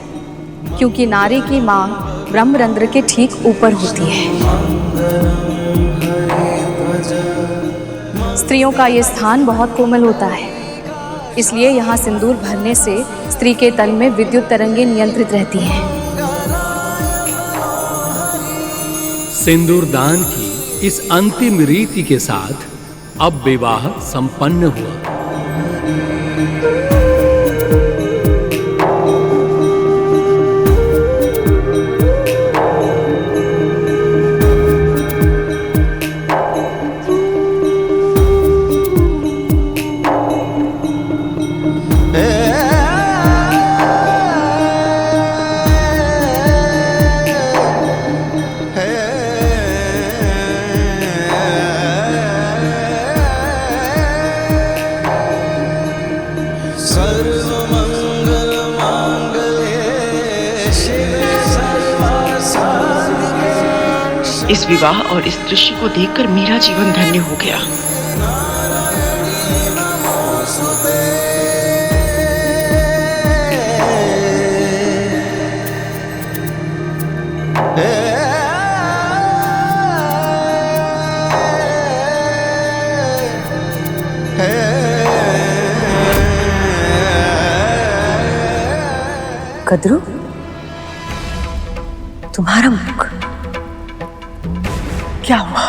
क्योंकि नारी की मांग ब्रह्मरंध्र के ठीक ऊपर होती है। स्त्रियों का ये स्थान बहुत कोमल होता है, इसलिए यहाँ सिंदूर भरने से स्त्री के तन में विद्युत तरंगें नियंत्रित रहती हैं। सिंदूर दान की इस अंतिम रीति के साथ अब विवाह संपन्न हुआ। इस विवाह और इस दृश्य को देखकर मेरा जीवन धन्य हो गया। कद्रू, तुम्हारा मुख क्या हुआ?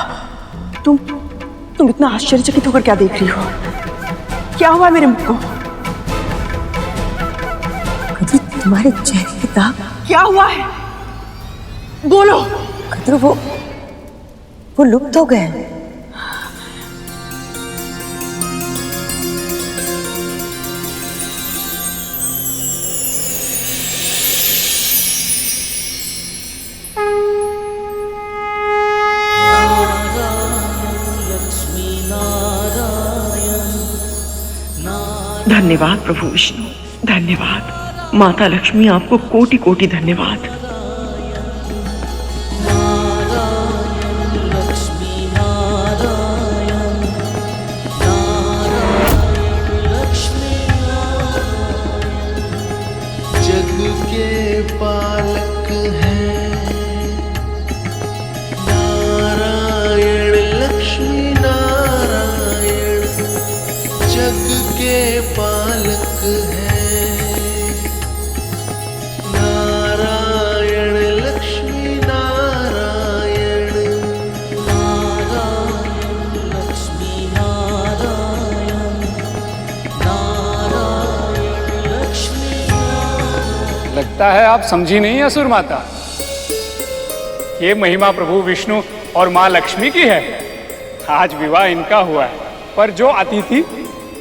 तुम इतना आश्चर्यचकित होकर क्या देख रही हो? क्या हुआ मेरे मुख को? कद्रू, तुम्हारे चेहरे पे दाग क्या हुआ है? बोलो। कद्रू, वो लुप्त हो गए हैं। धन्यवाद प्रभु विष्णु, धन्यवाद माता लक्ष्मी, आपको कोटि कोटि धन्यवाद। जग के पालक हैं नारायण, लक्ष्मी नारायण, जग के पालक हैं नारायण, लक्ष्मी नारायण, नारायण लक्ष्मी नारायण, नारायण लक्ष्मी नारायण। लगता है आप समझी नहीं असुर माता। ये महिमा प्रभु विष्णु और माँ लक्ष्मी की है। आज विवाह इनका हुआ है, पर जो अतिथि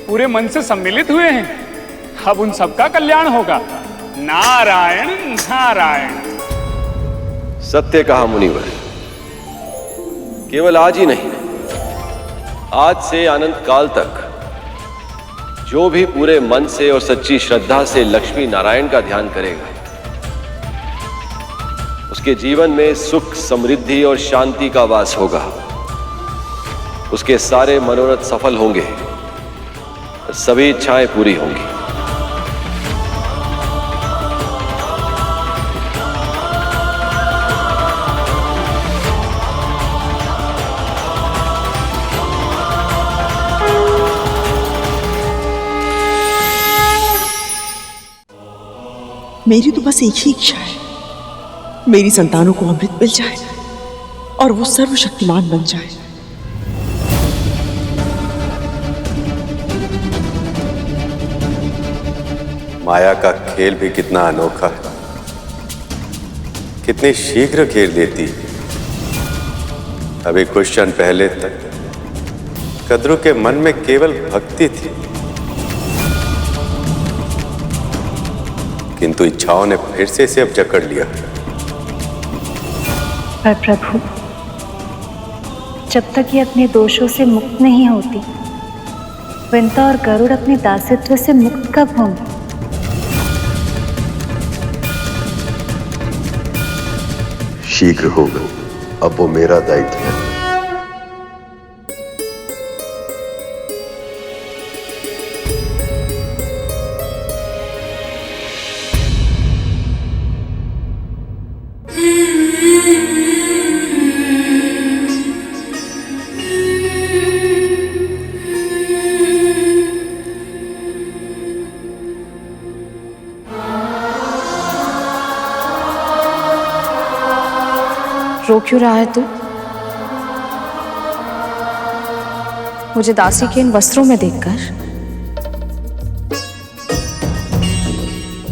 पूरे मन से सम्मिलित हुए हैं, अब उन सबका कल्याण होगा। नारायण नारायण। सत्य कहा मुनिवर। केवल आज ही नहीं, आज से अनंत काल तक जो भी पूरे मन से और सच्ची श्रद्धा से लक्ष्मी नारायण का ध्यान करेगा, उसके जीवन में सुख, समृद्धि और शांति का वास होगा। उसके सारे मनोरथ सफल होंगे, सभी इच्छाएं पूरी होंगी। मेरी तो बस एक ही इच्छा है, मेरी संतानों को अमृत मिल जाए और वो सर्वशक्तिमान बन जाए। माया का खेल भी कितना अनोखा है, कितनी शीघ्र घेर लेती। अभी कुछ क्षण पहले तक कद्रू के मन में केवल भक्ति थी, किंतु इच्छाओं ने फिर से इसे अब जकड़ लिया। पर प्रभु, जब तक ये अपने दोषों से मुक्त नहीं होती, वृंदा और गरुड़ अपने दासित्व से मुक्त कब होंगे? शीघ्र होगा, अब वो मेरा दायित्व है। रो क्यों रहा है तू? मुझे दासी के इन वस्त्रों में देखकर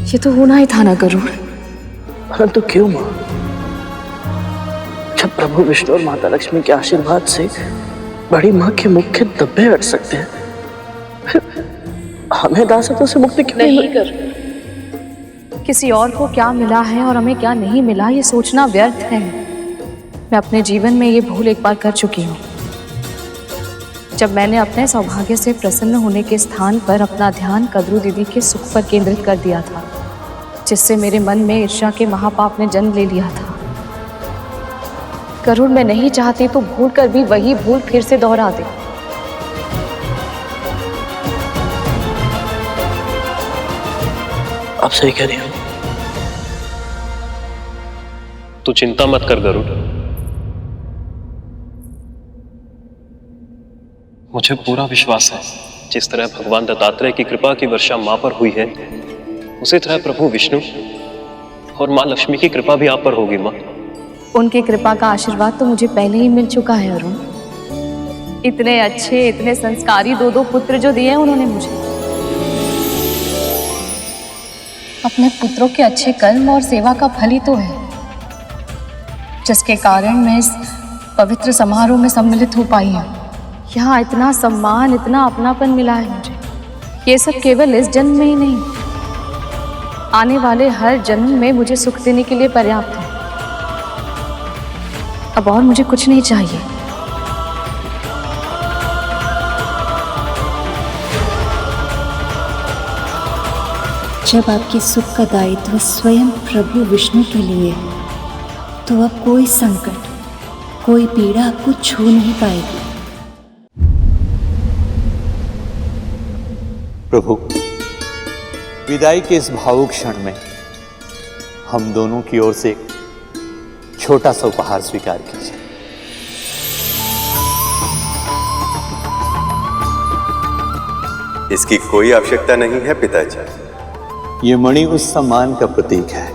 ये तो होना ही था ना गरुड़। परंतु क्यों मां? जब प्रभु विष्णु और माता लक्ष्मी के आशीर्वाद से बड़ी मां के मुख्य धब्बे हट सकते हैं, फिर हमें दासत्व से मुक्ति क्यों नहीं कर? किसी और को क्या मिला है और हमें क्या नहीं मिला, ये सोचना व्यर्थ है। मैं अपने जीवन में ये भूल एक बार कर चुकी हूँ, जब मैंने अपने सौभाग्य से प्रसन्न होने के स्थान पर अपना ध्यान कद्रू दीदी के सुख पर केंद्रित कर दिया था, जिससे मेरे मन में ईर्ष्या के महापाप ने जन्म ले लिया था। गरुड़, मैं नहीं चाहती तो भूल कर भी वही भूल फिर से दोहरा दे। आप सही कह रही हो। तू चिंता मत कर गरुड़, मुझे पूरा विश्वास है जिस तरह भगवान दत्तात्रेय की कृपा की वर्षा मां पर हुई है, उसी तरह प्रभु विष्णु और मां लक्ष्मी की कृपा भी आप पर होगी मां। उनकी कृपा का आशीर्वाद तो मुझे पहले ही मिल चुका है अरुण। इतने अच्छे, इतने संस्कारी दो पुत्र जो दिए हैं उन्होंने मुझे। अपने पुत्रों के अच्छे कर्म और सेवा का फल ही तो है, जिसके कारण मैं इस पवित्र समारोह में सम्मिलित हो पाई हूँ। यहाँ इतना सम्मान, इतना अपनापन मिला है मुझे। ये सब केवल इस जन्म में ही नहीं, आने वाले हर जन्म में मुझे सुख देने के लिए पर्याप्त है। अब और मुझे कुछ नहीं चाहिए। जब आपके सुख का दायित्व स्वयं प्रभु विष्णु के लिए है, तो अब कोई संकट, कोई पीड़ा आपको छू नहीं पाएगी। प्रभु, विदाई के इस भावुक क्षण में हम दोनों की ओर से एक छोटा सा उपहार स्वीकार कीजिए। इसकी कोई आवश्यकता नहीं है पिताजी। ये मणि उस सम्मान का प्रतीक है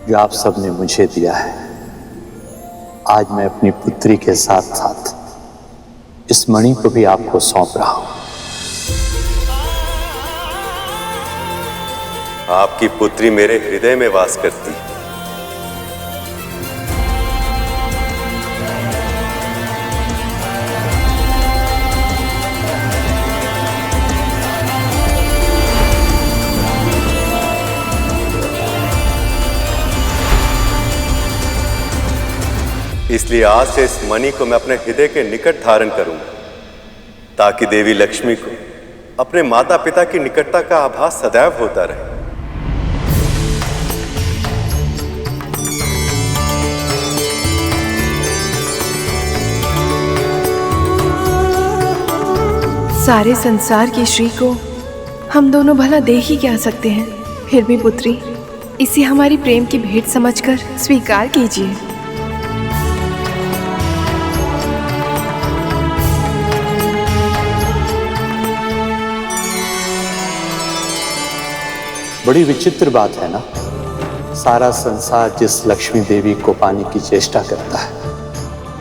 जो आप सबने मुझे दिया है। आज मैं अपनी पुत्री के साथ साथ इस मणि को भी आपको सौंप रहा हूं। आपकी पुत्री मेरे हृदय में वास करती है। इसलिए आज से इस मणि को मैं अपने हृदय के निकट धारण करूंगा, ताकि देवी लक्ष्मी को अपने माता पिता की निकटता का आभास सदैव होता रहे। सारे संसार की श्री को हम दोनों भला दे ही क्या सकते हैं, फिर भी पुत्री, इसे हमारी प्रेम की भेंट समझकर स्वीकार कीजिए। बड़ी विचित्र बात है ना, सारा संसार जिस लक्ष्मी देवी को पाने की चेष्टा करता है,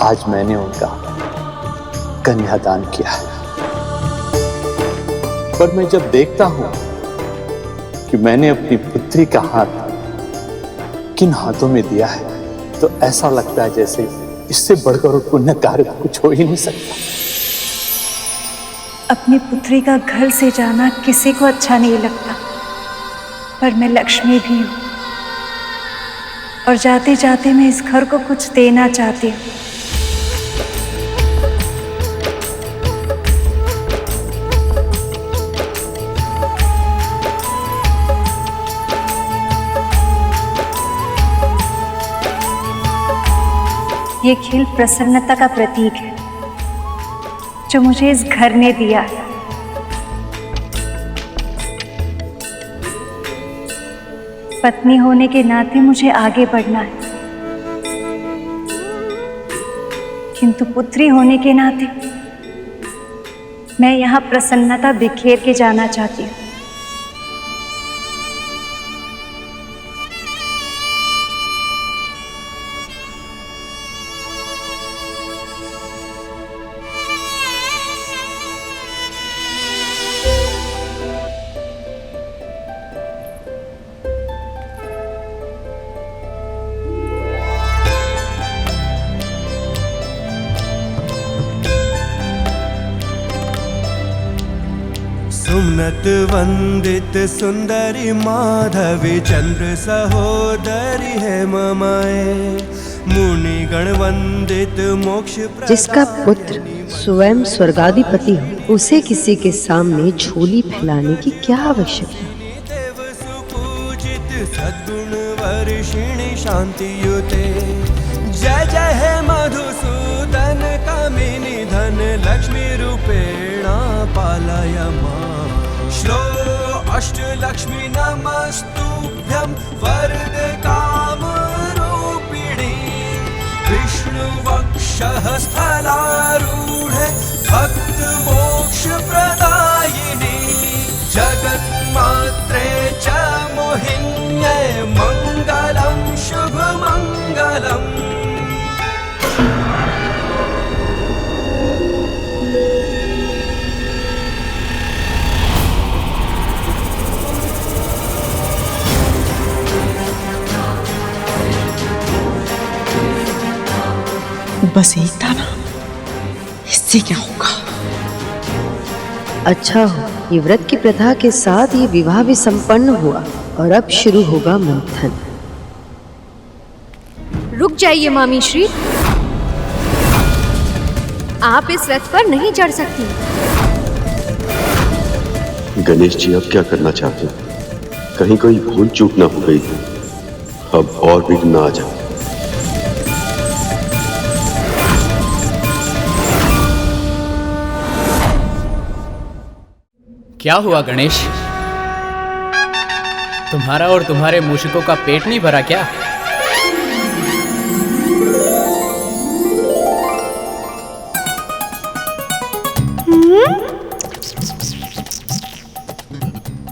आज मैंने उनका कन्यादान किया है। पर मैं जब देखता हूं कि मैंने अपनी पुत्री का हाथ किन हाथों में दिया है, तो ऐसा लगता है जैसे इससे बढ़कर पुण्य कार्य कुछ हो ही नहीं सकता। अपनी पुत्री का घर से जाना किसी को अच्छा नहीं लगता, पर मैं लक्ष्मी भी हूँ और जाते जाते मैं इस घर को कुछ देना चाहती हूँ। ये खिल प्रसन्नता का प्रतीक है जो मुझे इस घर ने दिया है। पत्नी होने के नाते मुझे आगे बढ़ना है, किंतु पुत्री होने के नाते मैं यहाँ प्रसन्नता बिखेर के जाना चाहती हूँ। सुमनत वंदित सुंदरी माधवी चंद्र सहोदरी है ममाए, मुनि गण वंदित मोक्ष। जिसका पुत्र स्वयं स्वर्गाधिपति हो, उसे किसी के सामने झोली फैलाने की क्या आवश्यकता। सुपूजित सद्गुण वर्षिणी शांति युते, जय जय है मधुसूदन कामिनी धन लक्ष्मी रूपेणा पालय मां। श्लो अष्टलक्ष्मी नमस्तुभ्यं वरद काम रूप सहस्फलारूढे भक्त मोक्ष प्रदायिनी जगन्मात्रे च मोहिन्ये मङ्गलं शुभमङ्गलम्। बस एक था ना, इससे क्या होगा? अच्छा हो, ये व्रत की प्रथा के साथ ये विवाह भी संपन्न हुआ और अब शुरू होगा मंथन। रुक जाइए मामी श्री, आप इस रथ पर नहीं चढ़ सकती। गणेश जी अब क्या करना चाहते हैं? कहीं कोई भूल चूक ना हो गई, अब और विघ्न ना आ जाए। क्या हुआ गणेश? तुम्हारा और तुम्हारे मूषिकों का पेट नहीं भरा क्या?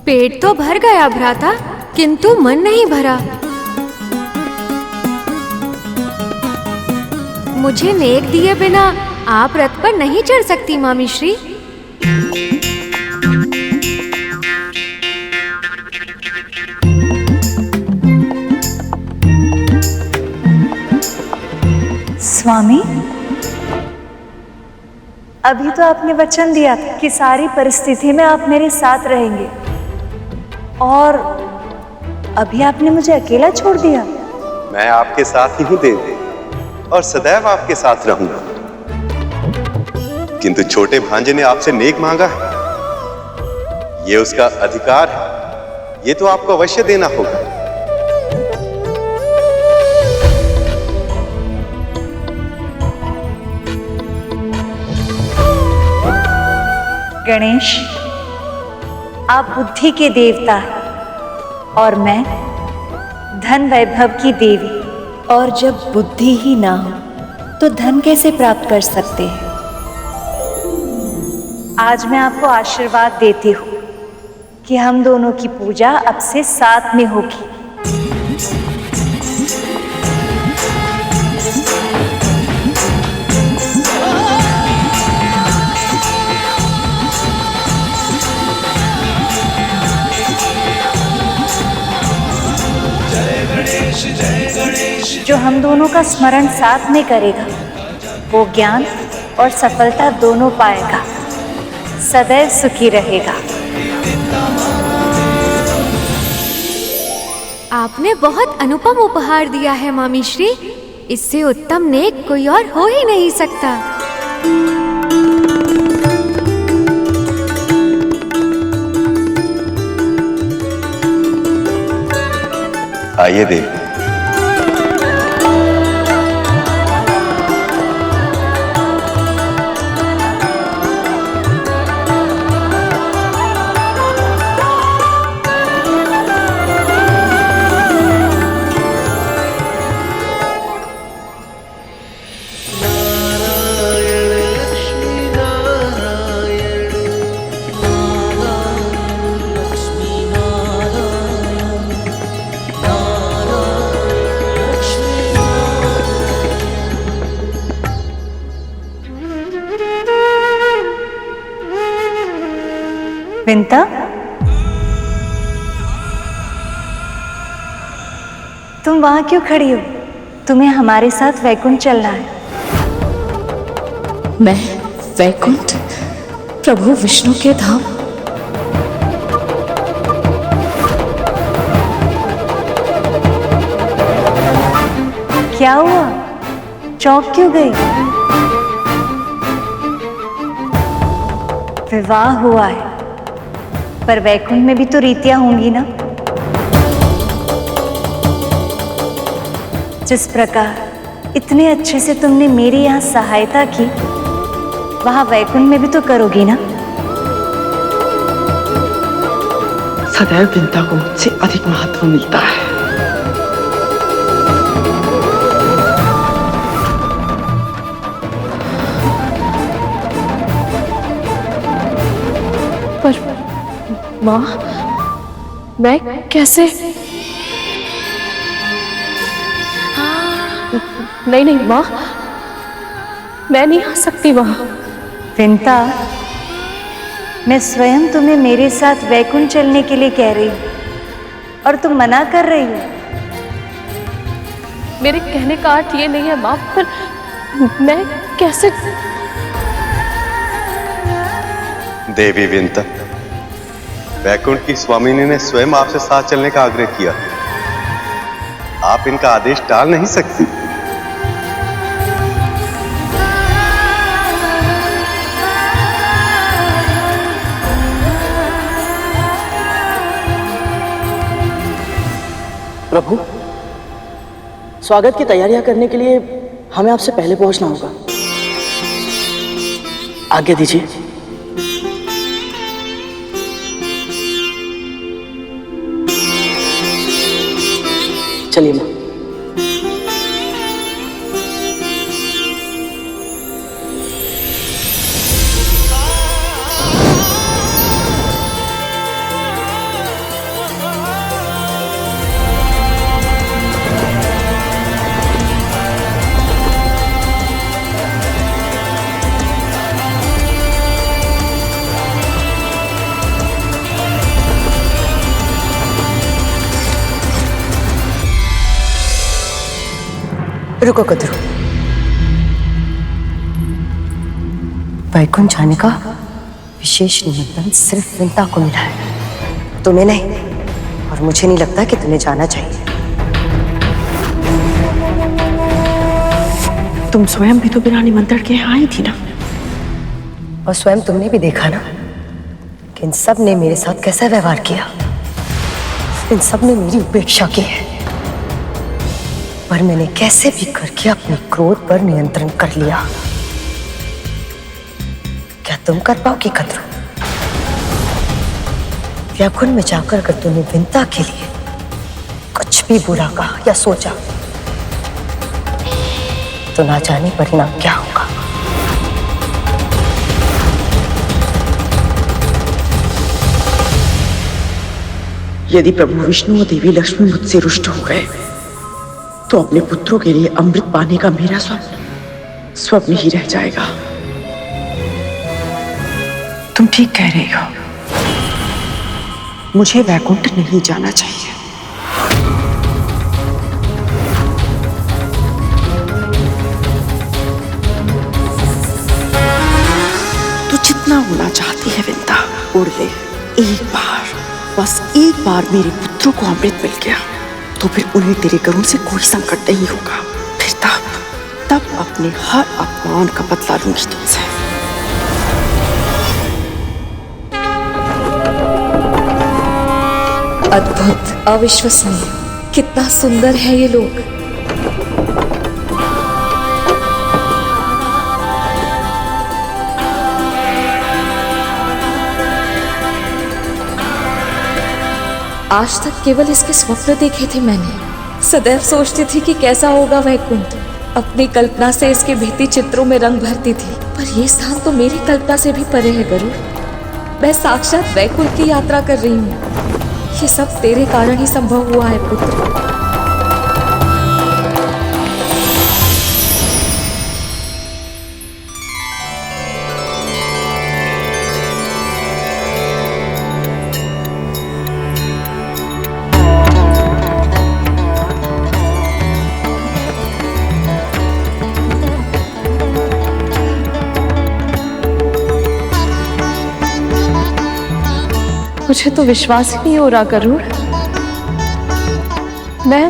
पेट तो भर गया भ्राता, किंतु मन नहीं भरा। मुझे नेक दिए बिना आप रथ पर नहीं चढ़ सकती मामी श्री। स्वामी, अभी तो आपने वचन दिया था कि सारी परिस्थिति में आप मेरे साथ रहेंगे, और अभी आपने मुझे अकेला छोड़ दिया। मैं आपके साथ ही हूं देवी, और सदैव आपके साथ रहूंगा। किंतु छोटे भांजे ने आपसे नेक मांगा है, ये उसका अधिकार है, ये तो आपको अवश्य देना होगा। गणेश, आप बुद्धि के देवता हैं और मैं धन वैभव की देवी। और जब बुद्धि ही ना हो तो धन कैसे प्राप्त कर सकते हैं? आज मैं आपको आशीर्वाद देती हूँ कि हम दोनों की पूजा अब से साथ में होगी। जो हम दोनों का स्मरण साथ में करेगा वो ज्ञान और सफलता दोनों पाएगा, सदैव सुखी रहेगा। आपने बहुत अनुपम उपहार दिया है मामी श्री, इससे उत्तम नेक कोई और हो ही नहीं सकता। आइए देवी। विंता, तुम वहां क्यों खड़ी हो? तुम्हें हमारे साथ वैकुंठ चलना है। मैं वैकुंठ? प्रभु विष्णु के धाम? क्या हुआ? चौंक क्यों गई? विवाह हुआ है, पर वैकुंठ में भी तो रीतियां होंगी ना। जिस प्रकार इतने अच्छे से तुमने मेरी यहाँ सहायता की, वहां वैकुंठ में भी तो करोगी ना। सदैव विंता को मुझसे अधिक महत्व मिलता है। माँ, मैं कैसे? नहीं नहीं माँ, मैं नहीं आ सकती माँ। विंता, मैं स्वयं तुम्हें मेरे साथ वैकुंठ चलने के लिए कह रही हूँ और तुम मना कर रही हो। मेरे कहने का अर्थ ये नहीं है माँ, पर मैं कैसे? देवी विंता, वैकुंठ की स्वामिनी ने स्वयं आपसे साथ चलने का आग्रह किया। आप इनका आदेश टाल नहीं सकती। प्रभु, स्वागत की तैयारियां करने के लिए हमें आपसे पहले पहुंचना होगा। आज्ञा दीजिए। चलिए मां। रुको कद्रू, वैकुंठ जाने का विशेष निमंत्रण सिर्फ विंता को मिला है, तुम्हें नहीं, और मुझे नहीं लगता कि तुम्हें जाना चाहिए। तुम स्वयं भी तो बिना निमंत्रण के यहाँ आई थी ना। और स्वयं तुमने भी देखा ना कि इन सब ने मेरे साथ कैसा व्यवहार किया। इन सब ने मेरी उपेक्षा की है, पर मैंने कैसे भी करके अपने क्रोध पर नियंत्रण कर लिया। क्या तुम कर पाओगी कद्रू? वैकुंठ में जाकर अगर तुमने विंता के लिए कुछ भी बुरा कहा या सोचा तो ना जाने परिणाम क्या होगा। यदि प्रभु विष्णु और देवी लक्ष्मी मुझसे रुष्ट हो गए तो अपने पुत्रों के लिए अमृत पाने का मेरा स्वप्न ही रह जाएगा। तुम ठीक कह रही हो, मुझे वैकुंठ नहीं जाना चाहिए। तू जितना होना चाहती है विंता, उड़ ले। एक बार, बस एक बार मेरे पुत्रों को अमृत मिल गया तो फिर उन्हें तेरे करुण से कोई संकट नहीं होगा। फिर तब अपने हर अपमान का बदला लूंगी तुमसे। अद्भुत, अविश्वसनीय, कितना सुंदर है ये लोग। आज तक केवल इसके स्वप्न देखे थे मैंने। सदैव सोचती थी कि कैसा होगा वैकुंठ। अपनी कल्पना से इसके भित्ति चित्रों में रंग भरती थी, पर ये स्थान तो मेरी कल्पना से भी परे है गरुड़। मैं साक्षात वैकुंठ की यात्रा कर रही हूँ। ये सब तेरे कारण ही संभव हुआ है पुत्र। मुझे तो विश्वास ही नहीं हो रहा गरुड़, मैं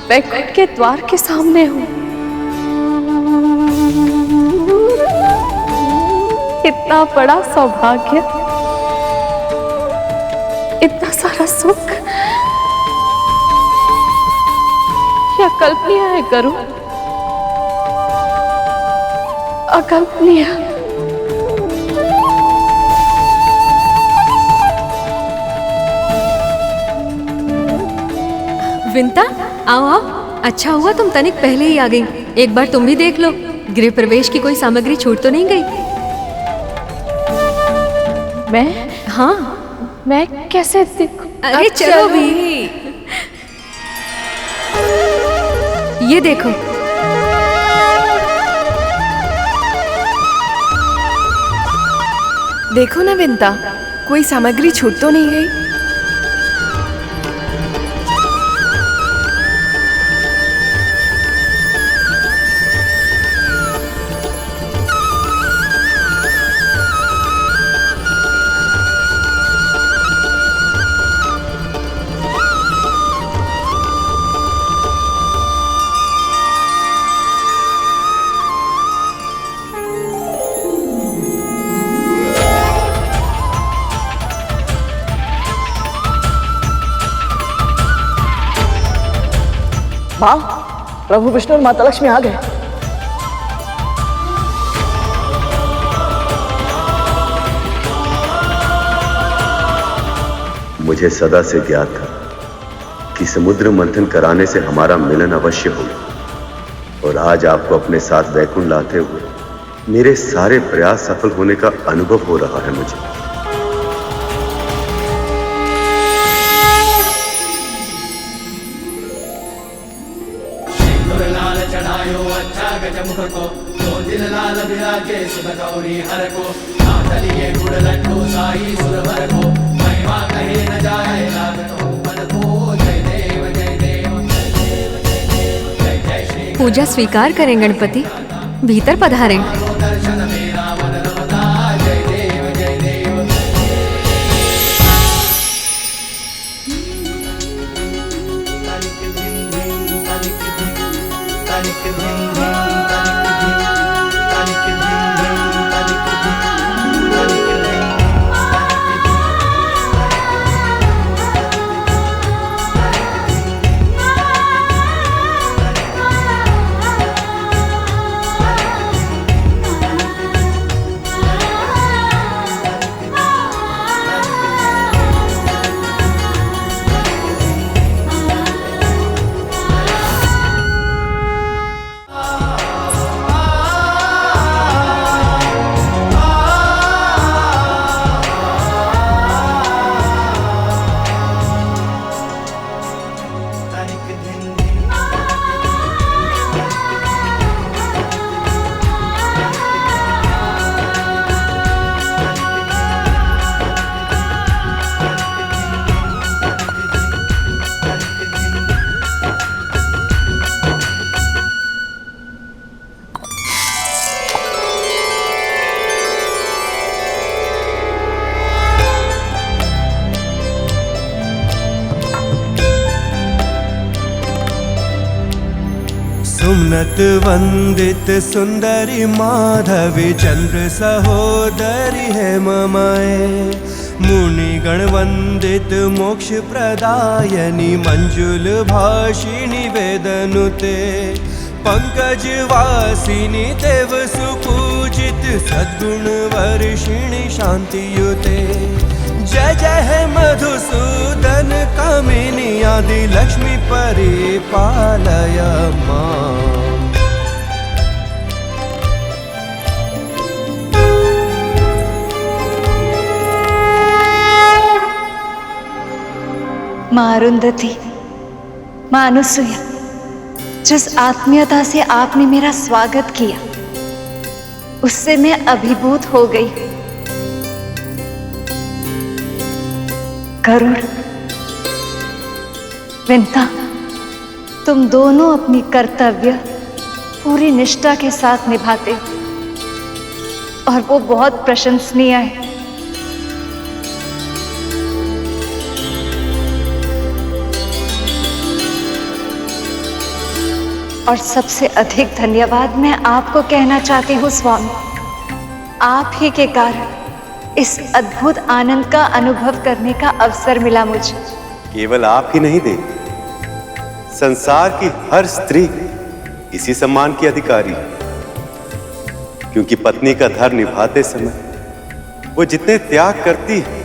वैकुंठ के द्वार के सामने हूँ। इतना बड़ा सौभाग्य, इतना सारा सुख, क्या कल्पनीय है गरुड़, अकल्पनीय। विंता, आओ आओ, अच्छा हुआ तुम तनिक पहले ही आ गई। एक बार तुम भी देख लो, गृह प्रवेश की कोई सामग्री छूट तो नहीं गई? मैं? हाँ, मैं कैसे देखूं? अरे चलो भी। ये देखो। देखो ना विंता, कोई सामग्री छूट तो नहीं गई। माँ, प्रभु विष्णु और माता लक्ष्मी आ गए। मुझे सदा से ज्ञात था कि समुद्र मंथन कराने से हमारा मिलन अवश्य होगा, और आज आपको अपने साथ वैकुंठ लाते हुए मेरे सारे प्रयास सफल होने का अनुभव हो रहा है मुझे। पूजा स्वीकार करें गणपति, भीतर पधारें। सुमनत वंदित सुंदरी माधवी चंद्र सहोदरी है ममाए, मुनिगण वंदित मोक्ष प्रदायनी मंजुल भाषिणी वेदनुते, पंकज वासिनी देव सुपूजित सद्गुण वर्षिणी शांतियुते। जय जय है मधुसूदन कामिनी आदि लक्ष्मी परिपालय मां। माँ अरुंधति, माँ अनुसुया, जिस आत्मीयता से आपने मेरा स्वागत किया उससे मैं अभिभूत हो गई। गरुड़, विंता, तुम दोनों अपनी कर्तव्य पूरी निष्ठा के साथ निभाते हो और वो बहुत प्रशंसनीय है। और सबसे अधिक धन्यवाद मैं आपको कहना चाहती हूँ स्वामी, आप ही के कारण इस अद्भुत आनंद का अनुभव करने का अवसर मिला मुझे। केवल आप ही नहीं दे, संसार की हर स्त्री इसी सम्मान की अधिकारी है, क्योंकि पत्नी का धर्म निभाते समय वो जितने त्याग करती है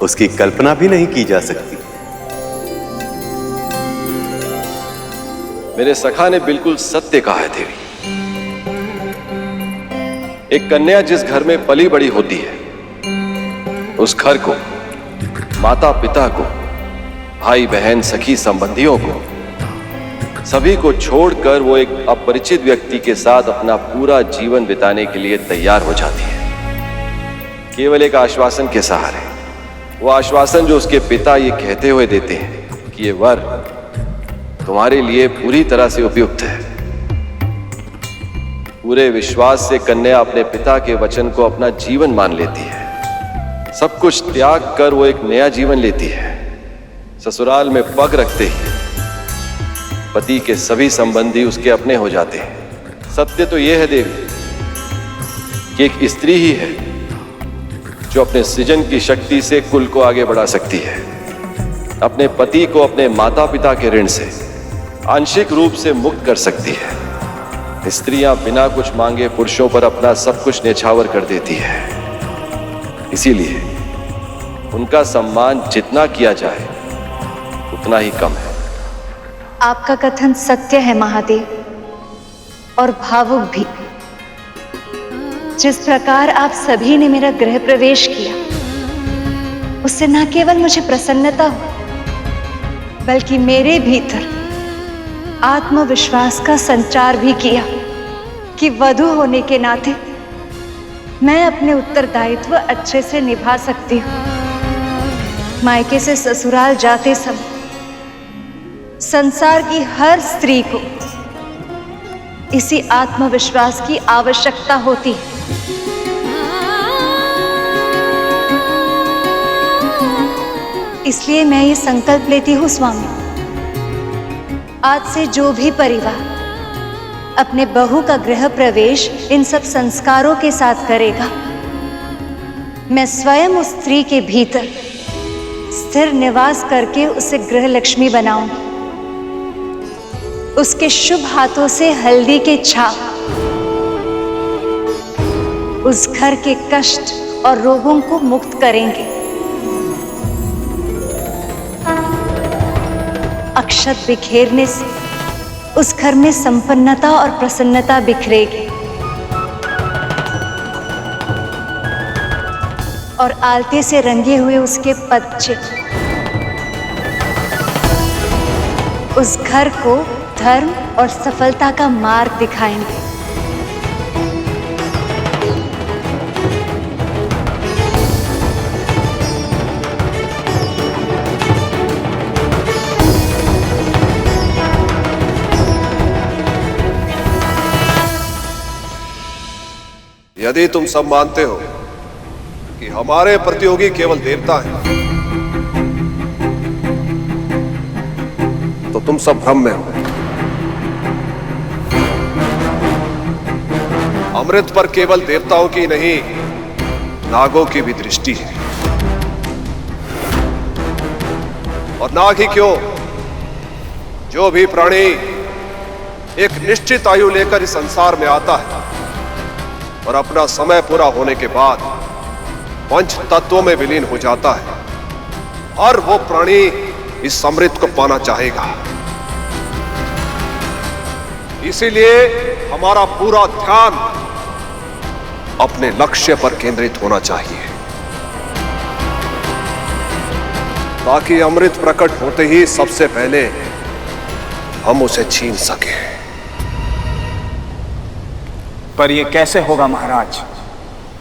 उसकी कल्पना भी नहीं की जा सकती। मेरे सखा ने बिल्कुल सत्य कहा है देवी। एक कन्या जिस घर में पली बड़ी होती है उस घर को, माता पिता को, भाई बहन, सखी संबंधियों को, सभी को छोड़कर वो एक अपरिचित व्यक्ति के साथ अपना पूरा जीवन बिताने के लिए तैयार हो जाती है, केवल एक आश्वासन के सहारे। वो आश्वासन जो उसके पिता ये कहते हुए देते हैं कि ये वर तुम्हारे लिए पूरी तरह से उपयुक्त है। पूरे विश्वास से कन्या अपने पिता के वचन को अपना जीवन मान लेती है। सब कुछ त्याग कर वो एक नया जीवन लेती है। ससुराल में पग रखते ही पति के सभी संबंधी उसके अपने हो जाते हैं। सत्य तो यह है देवी कि एक स्त्री ही है जो अपने सृजन की शक्ति से कुल को आगे बढ़ा सकती है, अपने पति को अपने माता पिता के ऋण से आंशिक रूप से मुक्त कर सकती है। स्त्रियां बिना कुछ मांगे पुरुषों पर अपना सब कुछ न्यौछावर कर देती है। इसीलिए उनका सम्मान जितना किया जाए उतना ही कम है। आपका कथन सत्य है महादेव, और भावुक भी। जिस प्रकार आप सभी ने मेरा गृह प्रवेश किया, उससे न केवल मुझे प्रसन्नता हो, बल्कि मेरे भीतर आत्मविश्वास का संचार भी किया कि वधू होने के नाते मैं अपने उत्तरदायित्व अच्छे से निभा सकती हूँ। मायके से ससुराल जाते समय संसार की हर स्त्री को इसी आत्मविश्वास की आवश्यकता होती है। इसलिए मैं ये संकल्प लेती हूँ स्वामी, आज से जो भी परिवार अपने बहू का गृह प्रवेश इन सब संस्कारों के साथ करेगा, मैं स्वयं उस स्त्री के भीतर स्थिर निवास करके उसे गृह लक्ष्मी बनाऊंगी। उसके शुभ हाथों से हल्दी के छाप उस घर के कष्ट और रोगों को मुक्त करेंगे। अक्षत बिखेरने से उस घर में संपन्नता और प्रसन्नता बिखरेगी, और आलते से रंगे हुए उसके पदचिह्न उस घर को धर्म और सफलता का मार्ग दिखाएंगे। यदि तुम सब मानते हो कि हमारे प्रतियोगी केवल देवता हैं, तो तुम सब भ्रम में हो। अमृत पर केवल देवताओं की नहीं, नागों की भी दृष्टि है। और नाग ही क्यों, जो भी प्राणी एक निश्चित आयु लेकर इस संसार में आता है और अपना समय पूरा होने के बाद पंच तत्वों में विलीन हो जाता है, और वो प्राणी इस अमृत को पाना चाहेगा। इसीलिए हमारा पूरा ध्यान अपने लक्ष्य पर केंद्रित होना चाहिए, ताकि अमृत प्रकट होते ही सबसे पहले हम उसे छीन सकें। पर यह कैसे होगा महाराज,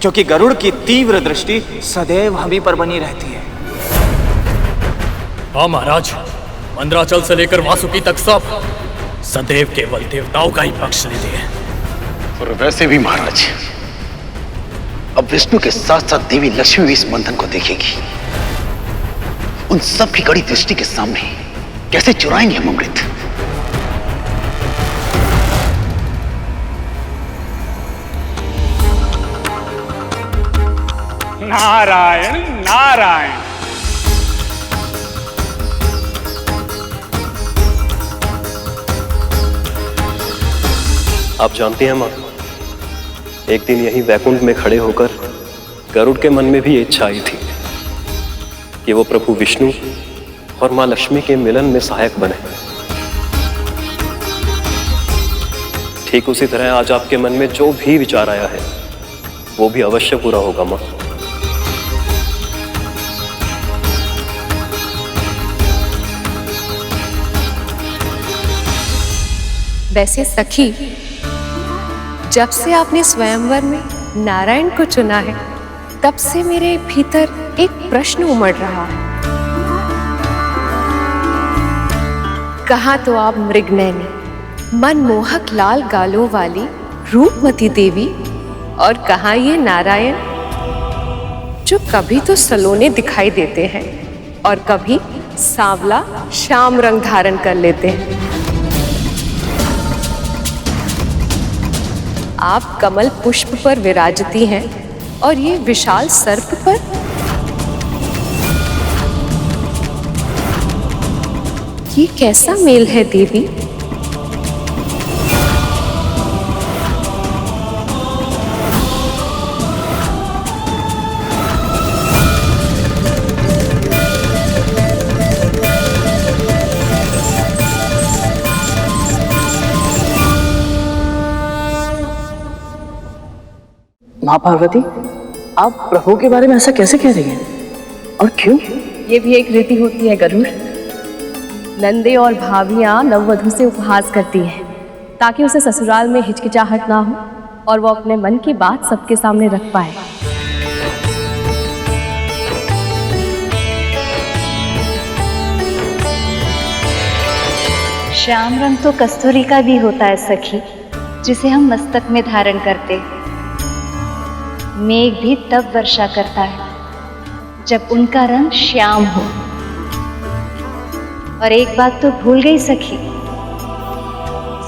क्योंकि गरुड़ की तीव्र दृष्टि सदैव हम ही पर बनी रहती है। हाँ महाराज, मंदराचल से लेकर वासुकी तक सब सदैव केवल देवताओं का ही पक्ष लेते हैं। और वैसे भी महाराज, अब विष्णु के साथ साथ देवी लक्ष्मी भी इस बंधन को देखेगी। उन सब की कड़ी दृष्टि के सामने कैसे चुराएंगे हम अमृत? नारायण नारायण। आप जानते हैं मां, एक दिन यहीं वैकुंठ में खड़े होकर गरुड़ के मन में भी ये इच्छा आई थी कि वो प्रभु विष्णु और मां लक्ष्मी के मिलन में सहायक बने। ठीक उसी तरह आज आपके मन में जो भी विचार आया है वो भी अवश्य पूरा होगा मां। वैसे सखी, जब से आपने स्वयंवर में नारायण को चुना है, तब से मेरे भीतर एक प्रश्न उमड़ रहा है। कहाँ तो आप मृगनयनी, मनमोहक लाल गालों वाली रूपमती देवी, और कहाँ ये नारायण जो कभी तो सलोने दिखाई देते हैं और कभी सांवला श्याम रंग धारण कर लेते हैं। आप कमल पुष्प पर विराजती हैं और ये विशाल सर्प पर। ये कैसा मेल है देवी? माँ पार्वती, आप प्रभु के बारे में ऐसा कैसे कह रही हैं? और क्यों? ये भी एक रीति होती है गरुड़। नंदे और भाभियां नववधू से उपहास करती हैं ताकि उसे ससुराल में हिचकिचाहट ना हो और वो अपने मन की बात सबके सामने रख पाए। श्याम रंग तो कस्तूरी का भी होता है सखी, जिसे हम मस्तक में धारण करते। मेघ भी तब वर्षा करता है जब उनका रंग श्याम हो। और एक बात तो भूल गई सखी,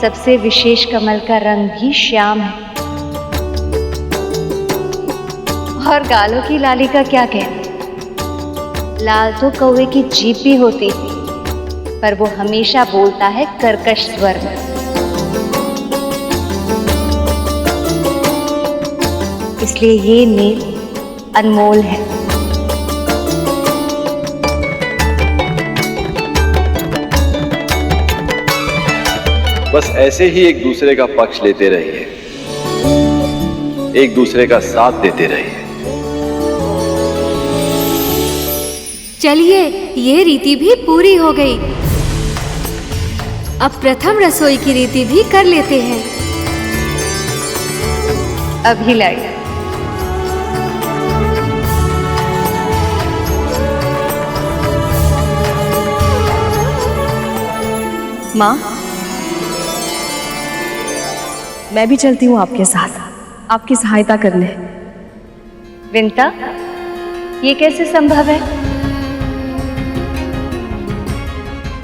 सबसे विशेष कमल का रंग भी श्याम है। और गालों की लाली का क्या कहना, लाल तो कौवे की जीभ भी होती थी, पर वो हमेशा बोलता है कर्कश स्वर में। इसलिए ये मेल अनमोल है। बस ऐसे ही एक दूसरे का पक्ष लेते रहिए, एक दूसरे का साथ देते रहिए। चलिए, ये रीति भी पूरी हो गई। अब प्रथम रसोई की रीति भी कर लेते हैं। अभी लाई। माँ, मैं भी चलती हूँ आपके साथ, आपकी सहायता करने। विंता, ये कैसे संभव है?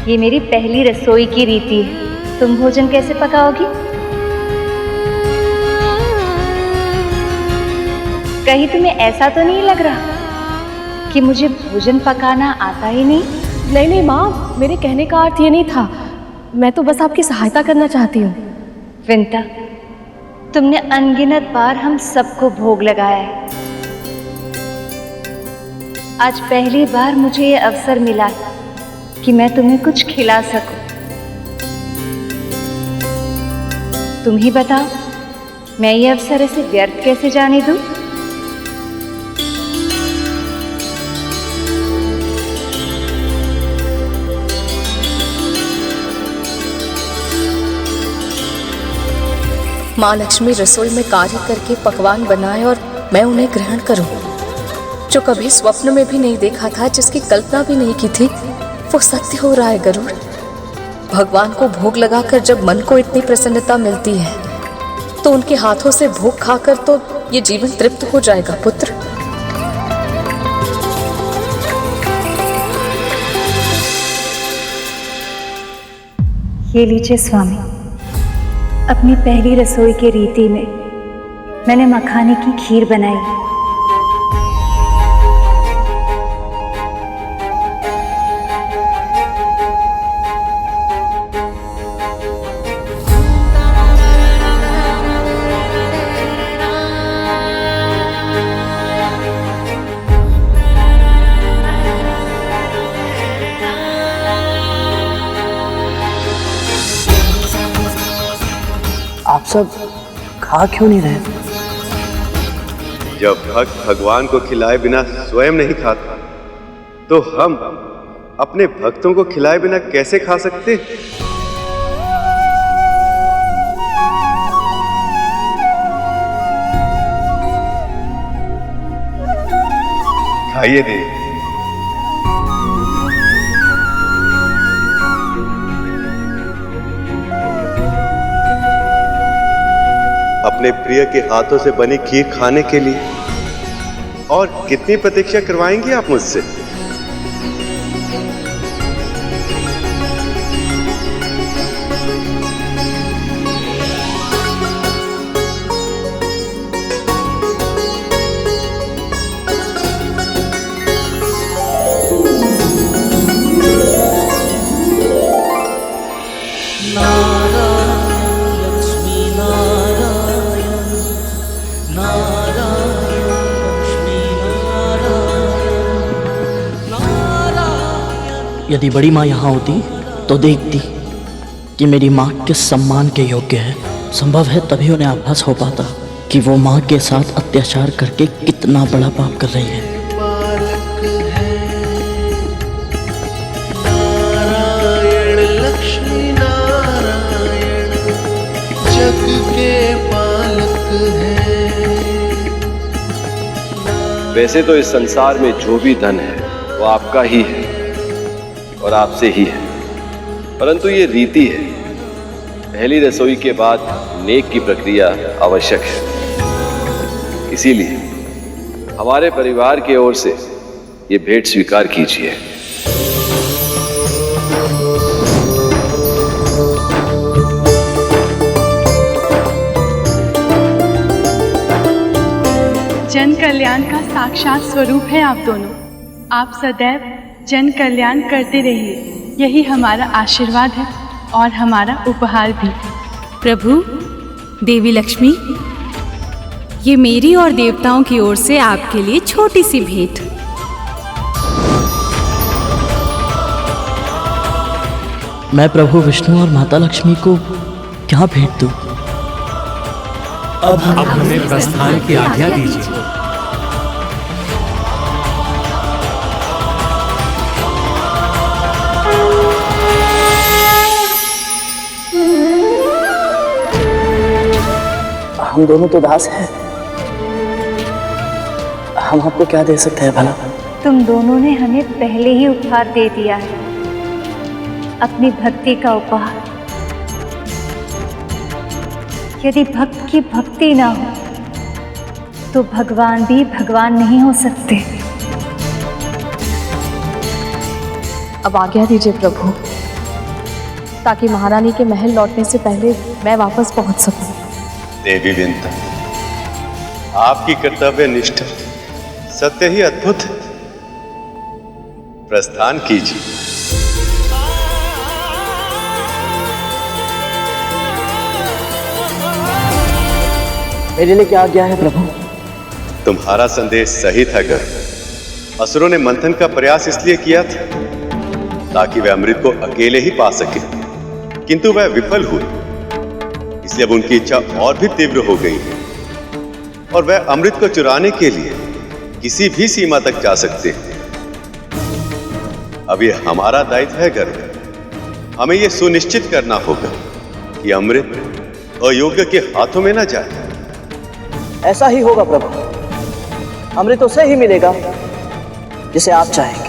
ये मेरी पहली रसोई की रीति है, तुम भोजन कैसे पकाओगी? कहीं तुम्हें ऐसा तो नहीं लग रहा कि मुझे भोजन पकाना आता ही नहीं? नहीं नहीं माँ, मेरे कहने का अर्थ ये नहीं था। मैं तो बस आपकी सहायता करना चाहती हूँ। विंता, तुमने अनगिनत बार हम सबको भोग लगाया है। आज पहली बार मुझे ये अवसर मिला कि मैं तुम्हें कुछ खिला सकूं। तुम ही बताओ, मैं ये अवसर ऐसे व्यर्थ कैसे जाने दूं? माँ लक्ष्मी रसोई में कार्य करके पकवान बनाए और मैं उन्हें ग्रहण करूं, जो कभी स्वप्न में भी नहीं देखा था, जिसकी कल्पना भी नहीं की थी, वो सत्य हो रहा है गरुड़। भगवान को भोग लगाकर जब मन को इतनी प्रसन्नता मिलती है, तो उनके हाथों से भोग खाकर तो ये जीवन तृप्त हो जाएगा पुत्र। ये लीजिए स्वामी, अपनी पहली रसोई की रीति में मैंने मखाने की खीर बनाई। आप सब खा क्यों नहीं रहे? जब भक्त भगवान को खिलाए बिना स्वयं नहीं खाता, तो हम अपने भक्तों को खिलाए बिना कैसे खा सकते? आइए देवी। अपने प्रिय के हाथों से बनी खीर खाने के लिए और कितनी प्रतीक्षा करवाएंगी आप मुझसे? यदि बड़ी माँ यहाँ होती तो देखती कि मेरी माँ किस सम्मान के योग्य है। संभव है तभी उन्हें आभास हो पाता कि वो माँ के साथ अत्याचार करके कितना बड़ा पाप कर रही है। नारायण लक्ष्मी नारायण जग के पालक है। वैसे तो इस संसार में जो भी धन है वो आपका ही है और आपसे ही है, परंतु ये रीति है, पहली रसोई के बाद नेक की प्रक्रिया आवश्यक है। इसीलिए हमारे परिवार की ओर से ये भेंट स्वीकार कीजिए। जन कल्याण का साक्षात स्वरूप है आप दोनों। आप सदैव जन कल्याण करते रहिए, यही हमारा आशीर्वाद है और हमारा उपहार भी। प्रभु, देवी लक्ष्मी, ये मेरी और देवताओं की ओर से आपके लिए छोटी सी भेंट। मैं प्रभु विष्णु और माता लक्ष्मी को क्या भेंट दूं? अब हमें प्रस्थान की आज्ञा दीजिए। हम दोनों तो दास हैं, हम आपको क्या दे सकते हैं भला? तुम दोनों ने हमें पहले ही उपहार दे दिया है, अपनी भक्ति का उपहार। यदि भक्त की भक्ति ना हो तो भगवान भी भगवान नहीं हो सकते। अब आज्ञा दीजिए प्रभु, ताकि महारानी के महल लौटने से पहले मैं वापस पहुंच सकूं। देवी विंता, आपकी कर्तव्य निष्ठा सत्य ही अद्भुत है। प्रस्थान कीजिए। मेरे लिए क्या आज्ञा है प्रभु? तुम्हारा संदेश सही था गर्ग। असुरों ने मंथन का प्रयास इसलिए किया था ताकि वह अमृत को अकेले ही पा सके, किंतु वह विफल हुए। इसलिए अब उनकी इच्छा और भी तीव्र हो गई है और वह अमृत को चुराने के लिए किसी भी सीमा तक जा सकते हैं। अब यह हमारा दायित्व है गर्ग। हमें यह सुनिश्चित करना होगा कि अमृत अयोग्य के हाथों में न जाए। ऐसा ही होगा प्रभु, अमृत उसे ही मिलेगा जिसे आप चाहेंगे।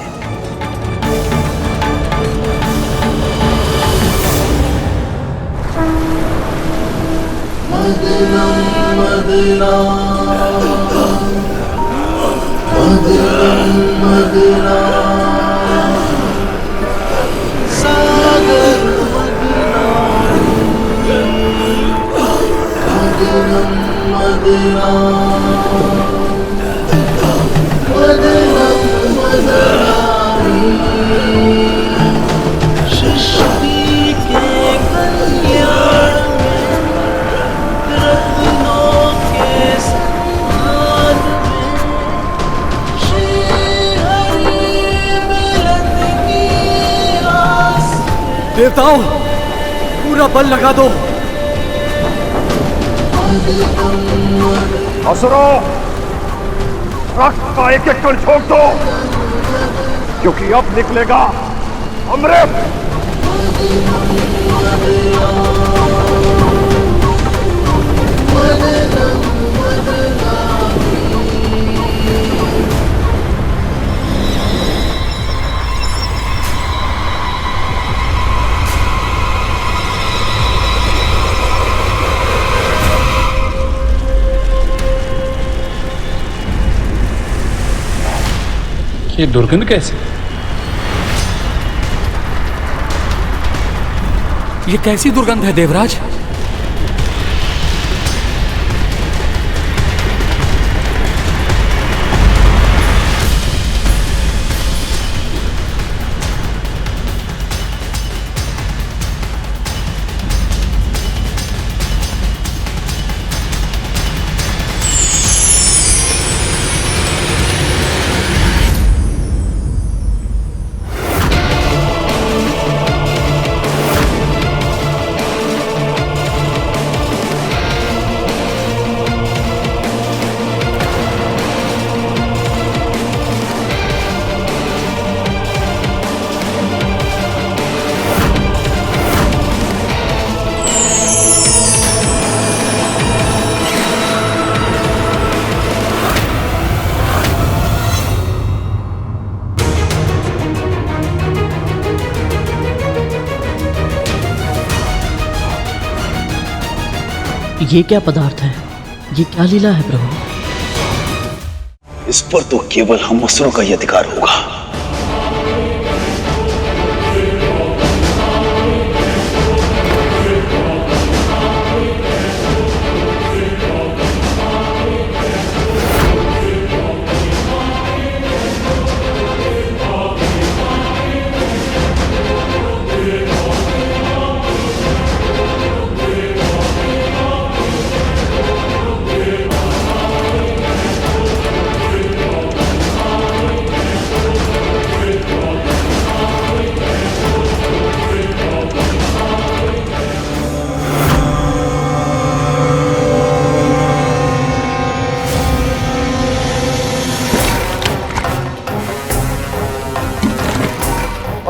देवताओं, पूरा बल लगा दो। असुरों, रक्त का एक एक कण छोड़ दो, क्योंकि अब निकलेगा अमृत। ये दुर्गंध कैसे? ये कैसी दुर्गंध है देवराज? ये क्या पदार्थ है? ये क्या लीला है प्रभु? इस पर तो केवल हम असुरों का ही अधिकार होगा।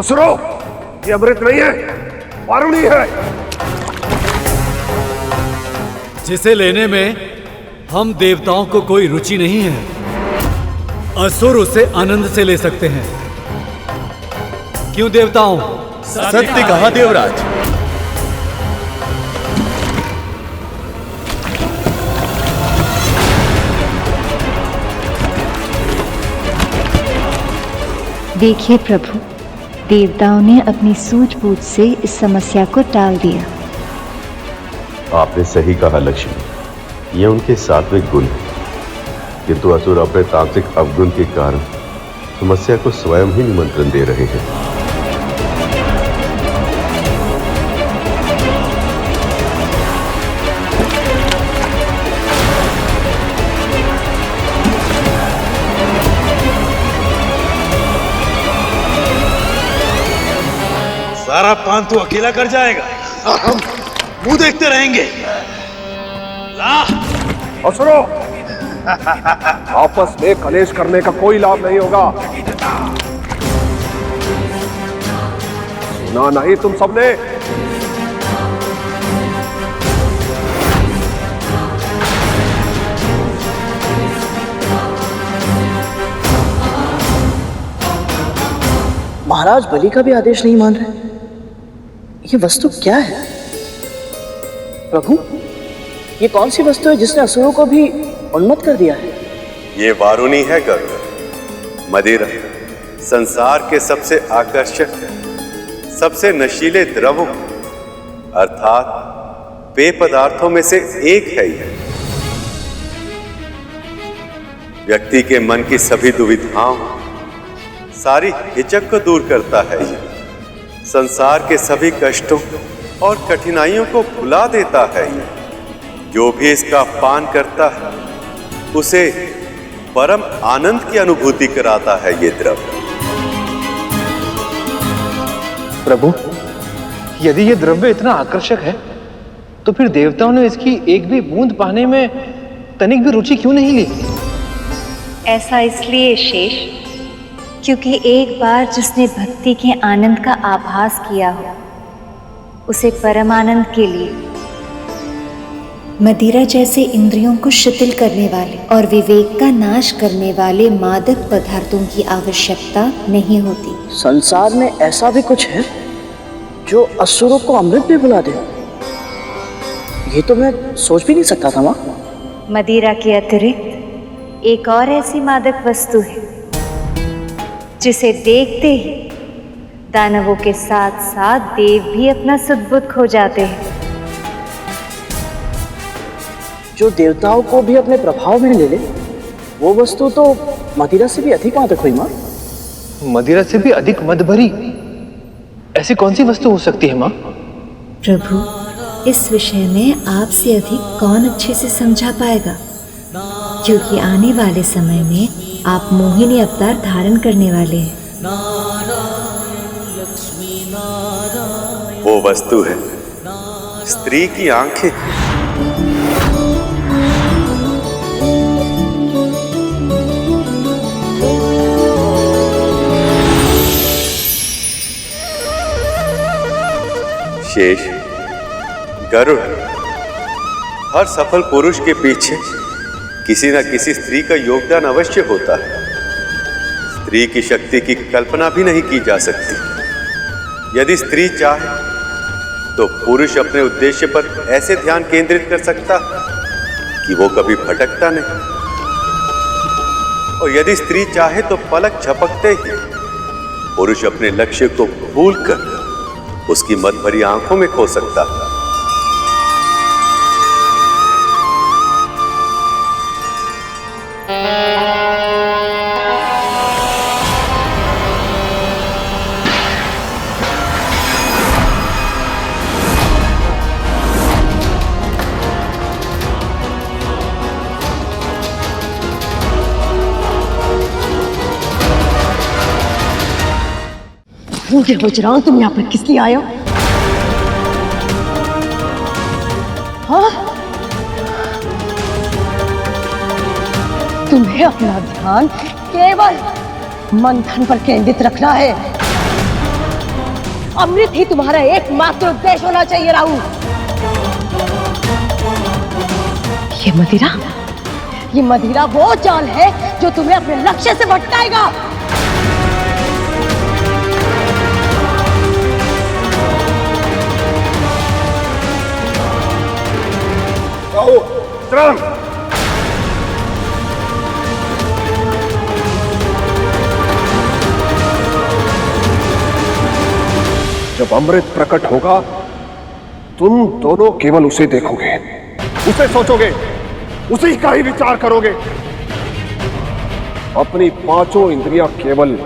असुरो, ये अमृत नहीं है, वारुणी है। जिसे लेने में हम देवताओं को कोई रुचि नहीं है। असुर उसे आनंद से ले सकते हैं। क्यों देवताओं? सत्य कहा देवराज। देखिए प्रभु, देवताओं ने अपनी सूझबूझ से इस समस्या को टाल दिया। आपने सही कहा लक्ष्मी, ये उनके सात्विक गुण है, किंतु असुर अपने तांत्रिक अवगुण के कारण समस्या को स्वयं ही निमंत्रण दे रहे हैं। सारा पान तो अकेला कर जाएगा और हम मुंह देखते रहेंगे। ला असुरो, आपस में कलेश करने का कोई लाभ नहीं होगा। सुना नहीं तुम सबने? महाराज बलि का भी आदेश नहीं मान रहे। ये वस्तु क्या है प्रभु? ये कौन सी वस्तु है जिसने असुरों को भी उन्मत्त कर दिया है? ये वारुणी है गरुड़। मदिरा संसार के सबसे आकर्षक, सबसे नशीले द्रवों अर्थात पेय पदार्थों में से एक है यह। व्यक्ति के मन की सभी दुविधाओं, सारी हिचक को दूर करता है यह। संसार के सभी कष्टों और कठिनाइयों को भुला देता है यह। जो भी इसका पान करता है उसे परम आनंद की अनुभूति कराता है ये द्रव्य। प्रभु, यदि ये द्रव्य इतना आकर्षक है तो फिर देवताओं ने इसकी एक भी बूंद पाने में तनिक भी रुचि क्यों नहीं ली? ऐसा इसलिए शेष, क्योंकि एक बार जिसने भक्ति के आनंद का आभास किया हो, उसे परमानंद के लिए मदिरा जैसे इंद्रियों को शिथिल करने वाले और विवेक का नाश करने वाले मादक पदार्थों की आवश्यकता नहीं होती। संसार में ऐसा भी कुछ है जो असुरों को अमृत में बुला दे? ये तो मैं सोच भी नहीं सकता था माँ। मदिरा के अतिरिक्त एक और ऐसी मादक वस्तु है जिसे देखते ही दानवों के साथ साथ देव भी अपना सद्बुद्ध खो जाते हैं। जो देवताओं को भी अपने प्रभाव में ले ले, वो वस्तु तो मदिरा से भी अधिक मादक हुई माँ। मदिरा से भी अधिक मद भरी ऐसी कौन सी वस्तु हो सकती है माँ? प्रभु, इस विषय में आपसे अधिक कौन अच्छे से समझा पाएगा, क्योंकि आने वाले समय में आप मोहिनी अवतार धारण करने वाले हैं। वो वस्तु है स्त्री की आंखें। शेष, गरुड़, हर सफल पुरुष के पीछे किसी न किसी स्त्री का योगदान अवश्य होता है। स्त्री की शक्ति की कल्पना भी नहीं की जा सकती। यदि स्त्री चाहे तो पुरुष अपने उद्देश्य पर ऐसे ध्यान केंद्रित कर सकता कि वो कभी भटकता नहीं। और यदि स्त्री चाहे तो पलक झपकते ही पुरुष अपने लक्ष्य को भूलकर उसकी मद भरी आंखों में खो सकता। मुझे हुजरान, तुम यहाँ पर किस लिए आए हो? हाँ? तुम्हें अपना ध्यान केवल मंथन पर केंद्रित रखना है। अमृत ही तुम्हारा एकमात्र उद्देश्य होना चाहिए राहु। ये मदिरा वो जाल है जो तुम्हें अपने लक्ष्य से भटकाएगा। जब अमृत प्रकट होगा, तुम दोनों केवल उसे देखोगे, उसे सोचोगे, उसी का ही विचार करोगे। अपनी पांचों इंद्रियां केवल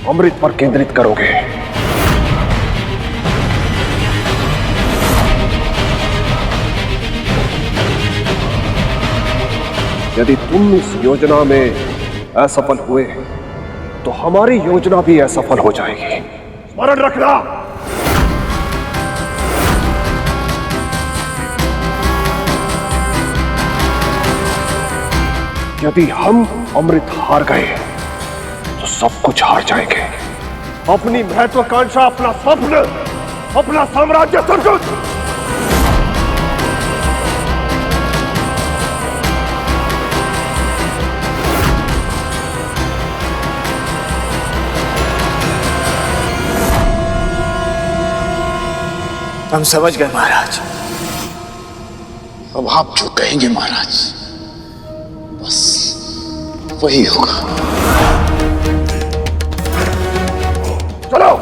अमृत पर केंद्रित करोगे। यदि तुम इस योजना में असफल हुए तो हमारी योजना भी असफल हो जाएगी। स्मरण रखना। यदि हम अमृत हार गए तो सब कुछ हार जाएंगे। अपनी महत्वाकांक्षा, अपना स्वप्न, अपना साम्राज्य, सब कुछ। हम समझ गए महाराज। अब आप जो कहेंगे महाराज, बस वही होगा। चलो।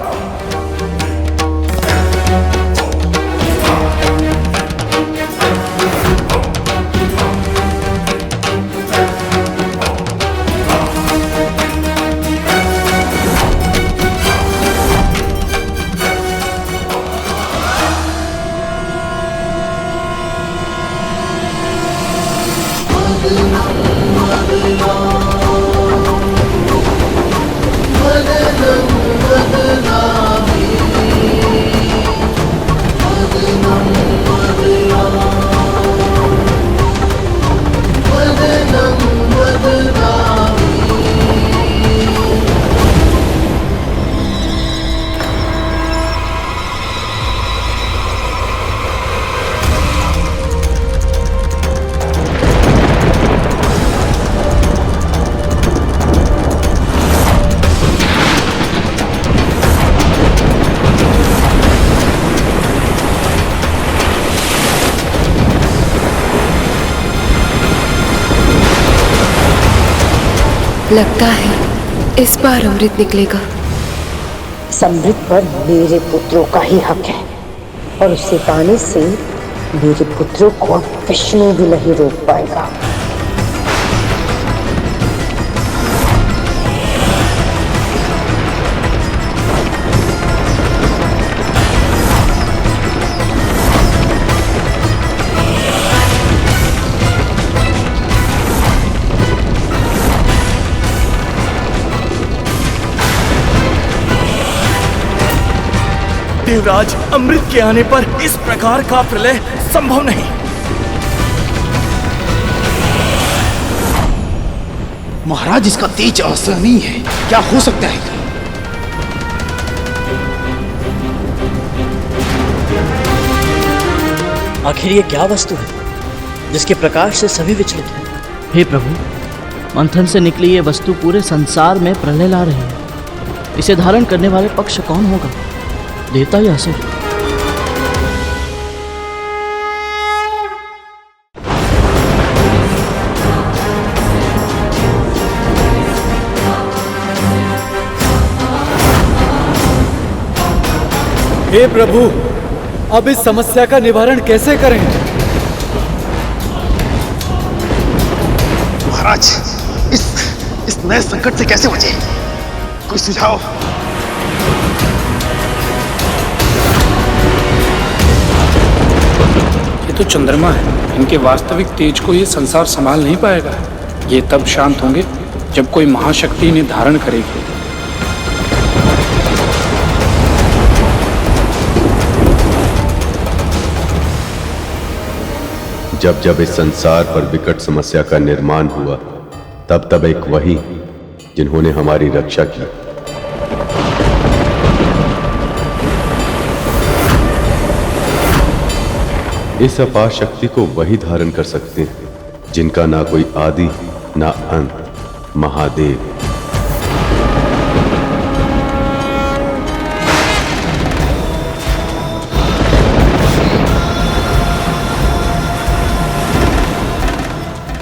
लगता है इस बार अमृत निकलेगा। इस अमृत पर मेरे पुत्रों का ही हक है और उसे पाने से मेरे पुत्रों को विष्णु भी नहीं रोक पाएगा। देवराज, अमृत के आने पर इस प्रकार का प्रलय संभव नहीं। महाराज, इसका तेज असहनीय है। क्या हो सकता है? आखिर ये क्या वस्तु है जिसके प्रकाश से सभी विचलित हैं? हे प्रभु, मंथन से निकली ये वस्तु पूरे संसार में प्रलय ला रही है। इसे धारण करने वाले पक्ष कौन होगा, देवता या असुर? हे प्रभु, अब इस समस्या का निवारण कैसे करें? महाराज, इस नए संकट से कैसे बचे? कोई सुझाव? ये तो चंद्रमा है। इनके वास्तविक तेज को ये संसार संभाल नहीं पाएगा। ये तब शांत होंगे जब कोई महाशक्ति इन्हें धारण करेगी। जब जब इस संसार पर विकट समस्या का निर्माण हुआ, तब तब एक वही जिन्होंने हमारी रक्षा की। इस अपार शक्ति को वही धारण कर सकते हैं जिनका ना कोई आदि ना अंत, महादेव।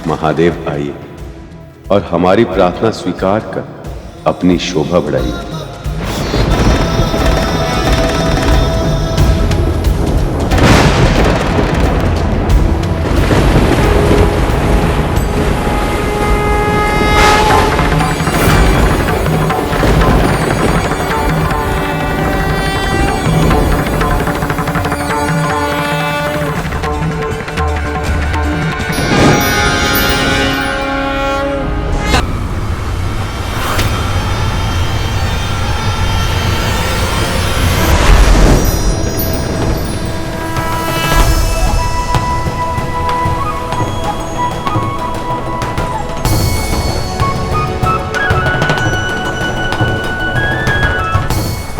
महादेव आइए और हमारी प्रार्थना स्वीकार कर अपनी शोभा बढ़ाइए।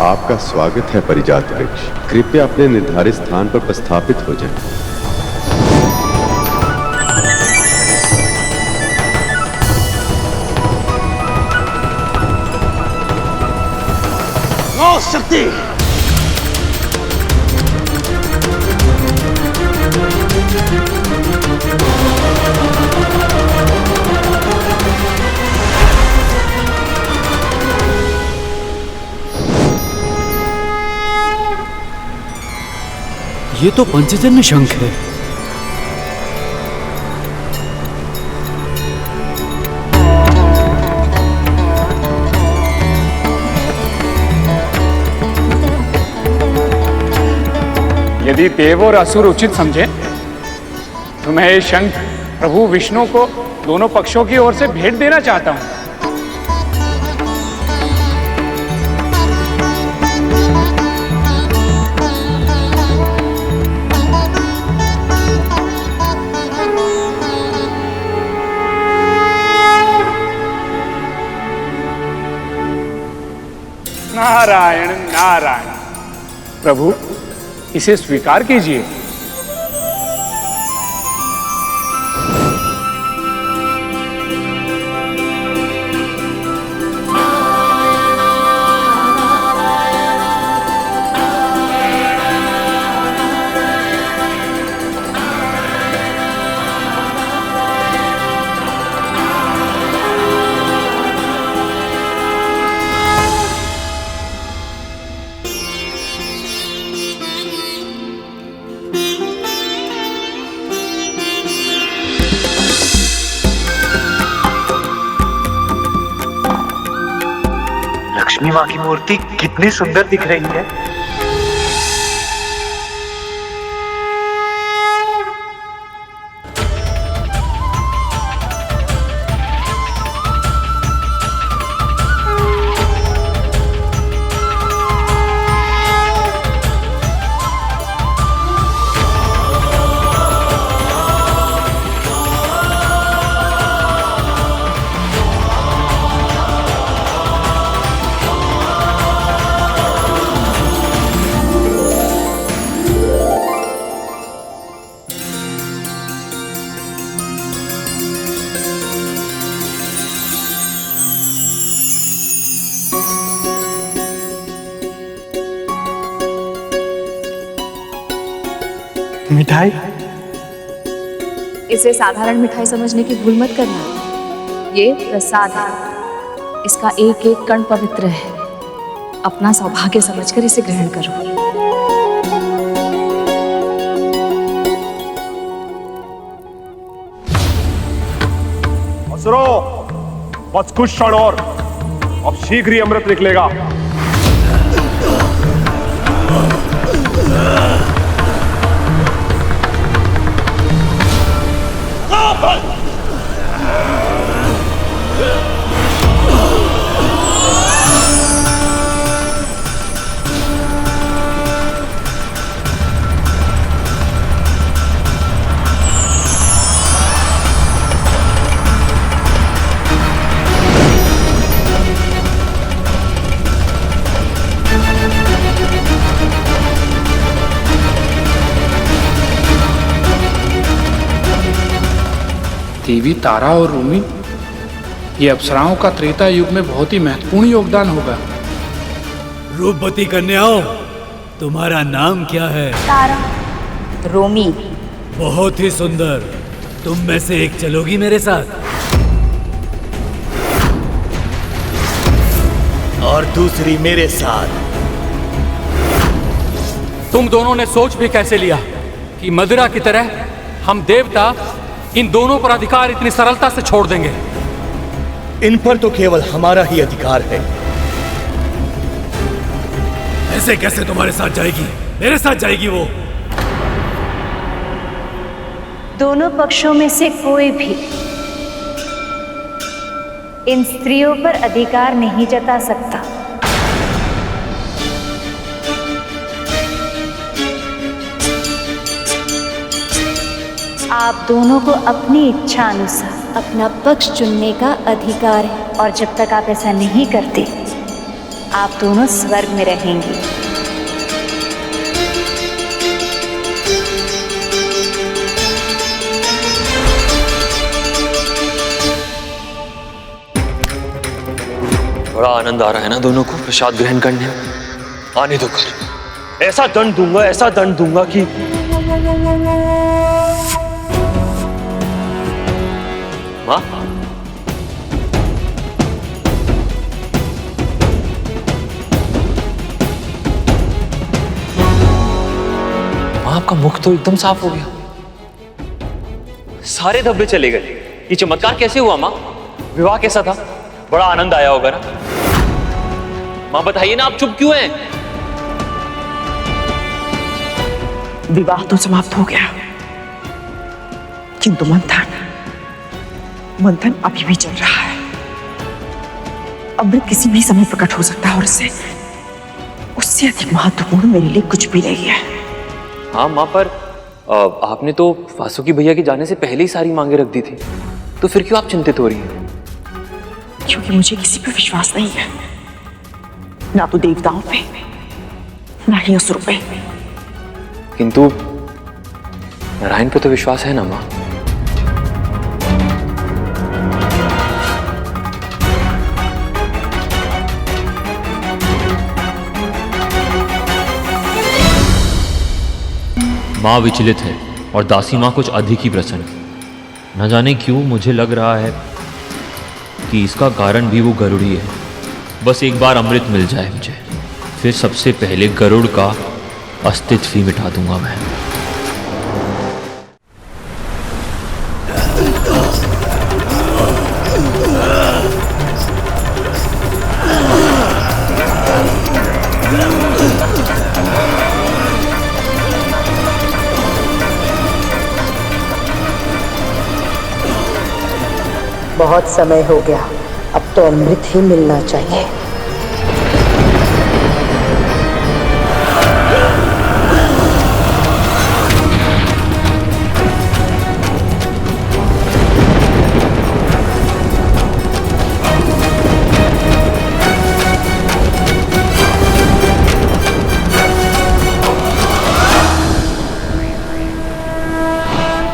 आपका स्वागत है परिजात वृक्ष। कृपया अपने निर्धारित स्थान पर प्रस्थापित हो जाएं। नो शक्ति! ये तो पंचजन्य शंख है। यदि देव और असुर उचित समझे तो मैं ये शंख प्रभु विष्णु को दोनों पक्षों की ओर से भेंट देना चाहता हूं। नारायण नारायण। प्रभु, इसे स्वीकार कीजिए। लक्ष्मी माँ की मूर्ति कितनी सुंदर दिख रही है। मिठाई? इसे साधारण मिठाई समझने की भूल मत करना। ये प्रसाद है। इसका एक एक कण पवित्र है। अपना सौभाग्य समझकर इसे ग्रहण करो। असुरो, बस कुछ क्षण और, अब शीघ्र ही अमृत निकलेगा। देवी तारा और रूमी, ये अप्सराओं का त्रेता युग में बहुत ही महत्वपूर्ण योगदान होगा। रूपवती कन्याओं, तुम्हारा नाम क्या है? तारा। रोमी। बहुत ही सुंदर। तुम में से एक चलोगी मेरे साथ और दूसरी मेरे साथ। तुम दोनों ने सोच भी कैसे लिया कि मदिरा की तरह हम देवता इन दोनों पर अधिकार इतनी सरलता से छोड़ देंगे? इन पर तो केवल हमारा ही अधिकार है। ऐसे कैसे तुम्हारे साथ जाएगी? मेरे साथ जाएगी वो। दोनों पक्षों में से कोई भी इन स्त्रियों पर अधिकार नहीं जता सकता। आप दोनों को अपनी इच्छा अनुसार अपना पक्ष चुनने का अधिकार है, और जब तक आप ऐसा नहीं करते आप दोनों स्वर्ग में रहेंगे। बड़ा आनंद आ रहा है ना दोनों को प्रसाद ग्रहण करने में। आने दो कर, ऐसा दंड दूंगा, ऐसा दंड दूंगा कि माँ, माँ आपका मुख तो एकदम साफ हो गया, सारे धब्बे चले गए। ये चमत्कार कैसे हुआ माँ? विवाह कैसा था? बड़ा आनंद आया होगा ना? माँ बताइए ना, आप चुप क्यों हैं? विवाह तो समाप्त हो गया, किंतु मंथन अभी भी चल रहा है। अमृत किसी भी समय प्रकट हो सकता है, और उससे अधिक महत्वपूर्ण मेरे लिए कुछ भी नहीं है। हाँ माँ, पर आपने तो वासुकी भैया के जाने से पहले ही सारी मांगे रख दी थी, तो फिर क्यों आप चिंतित हो रही हैं? क्योंकि मुझे किसी पर विश्वास नहीं है, ना तो देवताओं पे, ना ही असुरों पे। किंतु नारायण पे तो विश्वास है ना माँ? माँ विचलित है और दासी माँ कुछ अधिक ही प्रसन्न। न जाने क्यों मुझे लग रहा है कि इसका कारण भी वो गरुड़ी है। बस एक बार अमृत मिल जाए मुझे, फिर सबसे पहले गरुड़ का अस्तित्व ही मिटा दूंगा मैं। बहुत समय हो गया, अब तो अमृत ही मिलना चाहिए।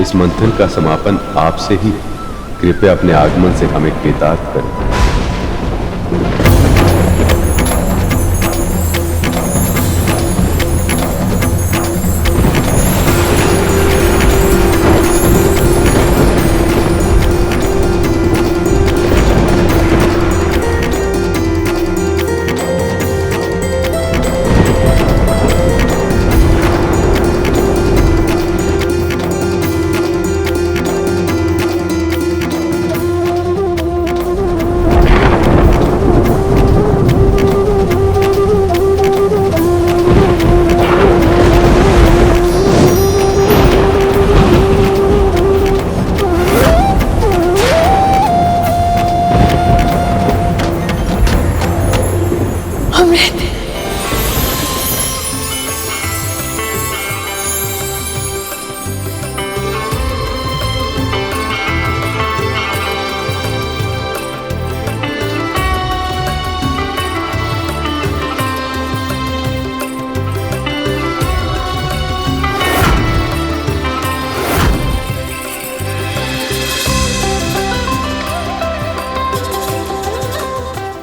इस मंथन का समापन आपसे ही, कृपया अपने आगमन से हमें कृतार्थ करें।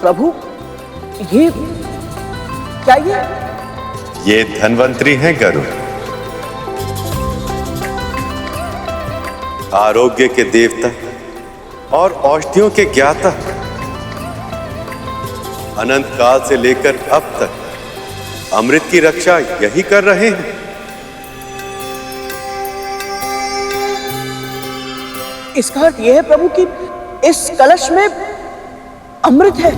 प्रभु, ये क्या ये धन्वंतरी हैं गरुड़, आरोग्य के देवता और औषधियों के ज्ञाता। अनंत काल से लेकर अब तक अमृत की रक्षा यही कर रहे हैं। इसका अर्थ यह है प्रभु कि इस कलश में अमृत है।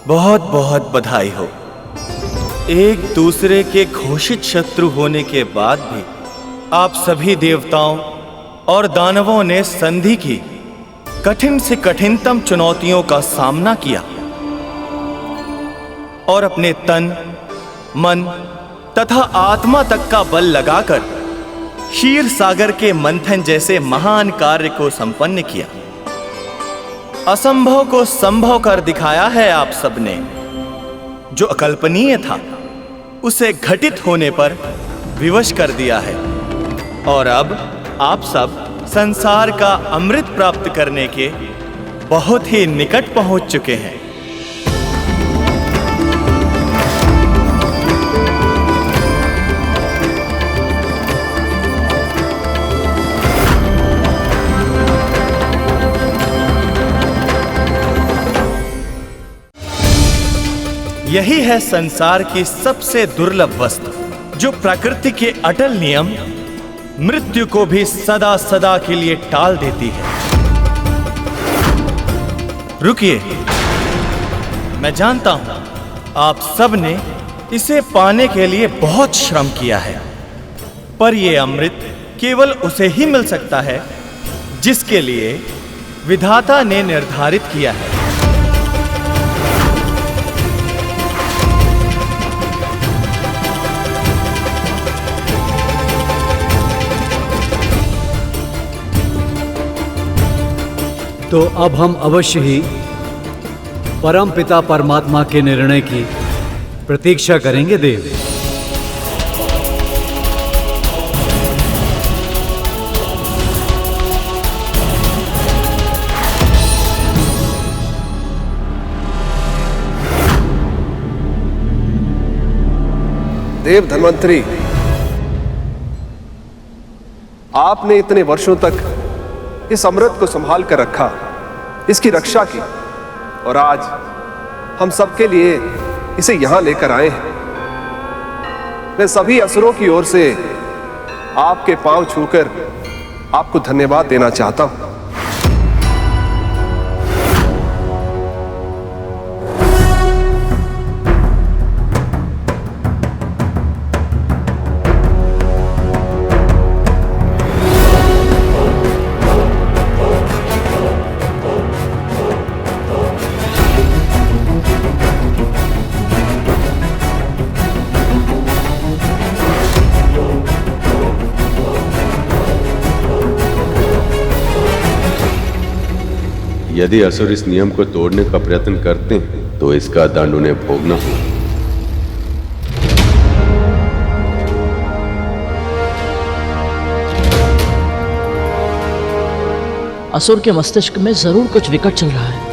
बहुत बहुत बधाई हो। एक दूसरे के घोषित शत्रु होने के बाद भी आप सभी देवताओं और दानवों ने संधि की कठिन से कठिनतम चुनौतियों का सामना किया और अपने तन, मन तथा आत्मा तक का बल लगाकर क्षीर सागर के मंथन जैसे महान कार्य को संपन्न किया। असंभव को संभव कर दिखाया है आप सबने। जो अकल्पनीय था उसे घटित होने पर विवश कर दिया है और अब आप सब संसार का अमृत प्राप्त करने के बहुत ही निकट पहुंच चुके हैं। यही है संसार की सबसे दुर्लभ वस्तु, जो प्रकृति के अटल नियम मृत्यु को भी सदा सदा के लिए टाल देती है। रुकिए, मैं जानता हूं आप सब ने इसे पाने के लिए बहुत श्रम किया है, पर यह अमृत केवल उसे ही मिल सकता है जिसके लिए विधाता ने निर्धारित किया है। तो अब हम अवश्य ही परम पिता परमात्मा के निर्णय की प्रतीक्षा करेंगे देव। देव धन्वंतरी, आपने इतने वर्षों तक इस अमृत को संभाल कर रखा, इसकी रक्षा की, और आज हम सबके लिए इसे यहां लेकर आए हैं। मैं सभी असुरों की ओर से आपके पांव छूकर आपको धन्यवाद देना चाहता हूं। यदि असुर इस नियम को तोड़ने का प्रयत्न करते हैं तो इसका दंड उन्हें भोगना होगा। असुर के मस्तिष्क में जरूर कुछ विकट चल रहा है।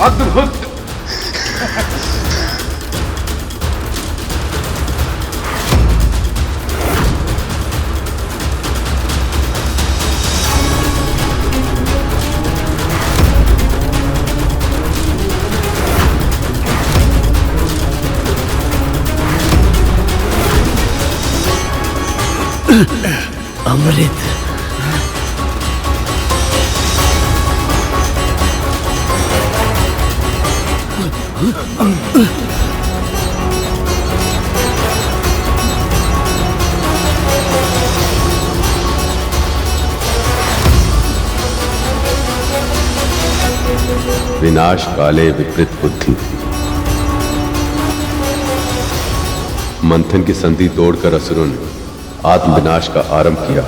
अद्भुत। अमृत। विनाश काले विपरीत बुद्धि। मंथन की संधि तोड़कर असुरों ने आत्म विनाश का आरंभ किया।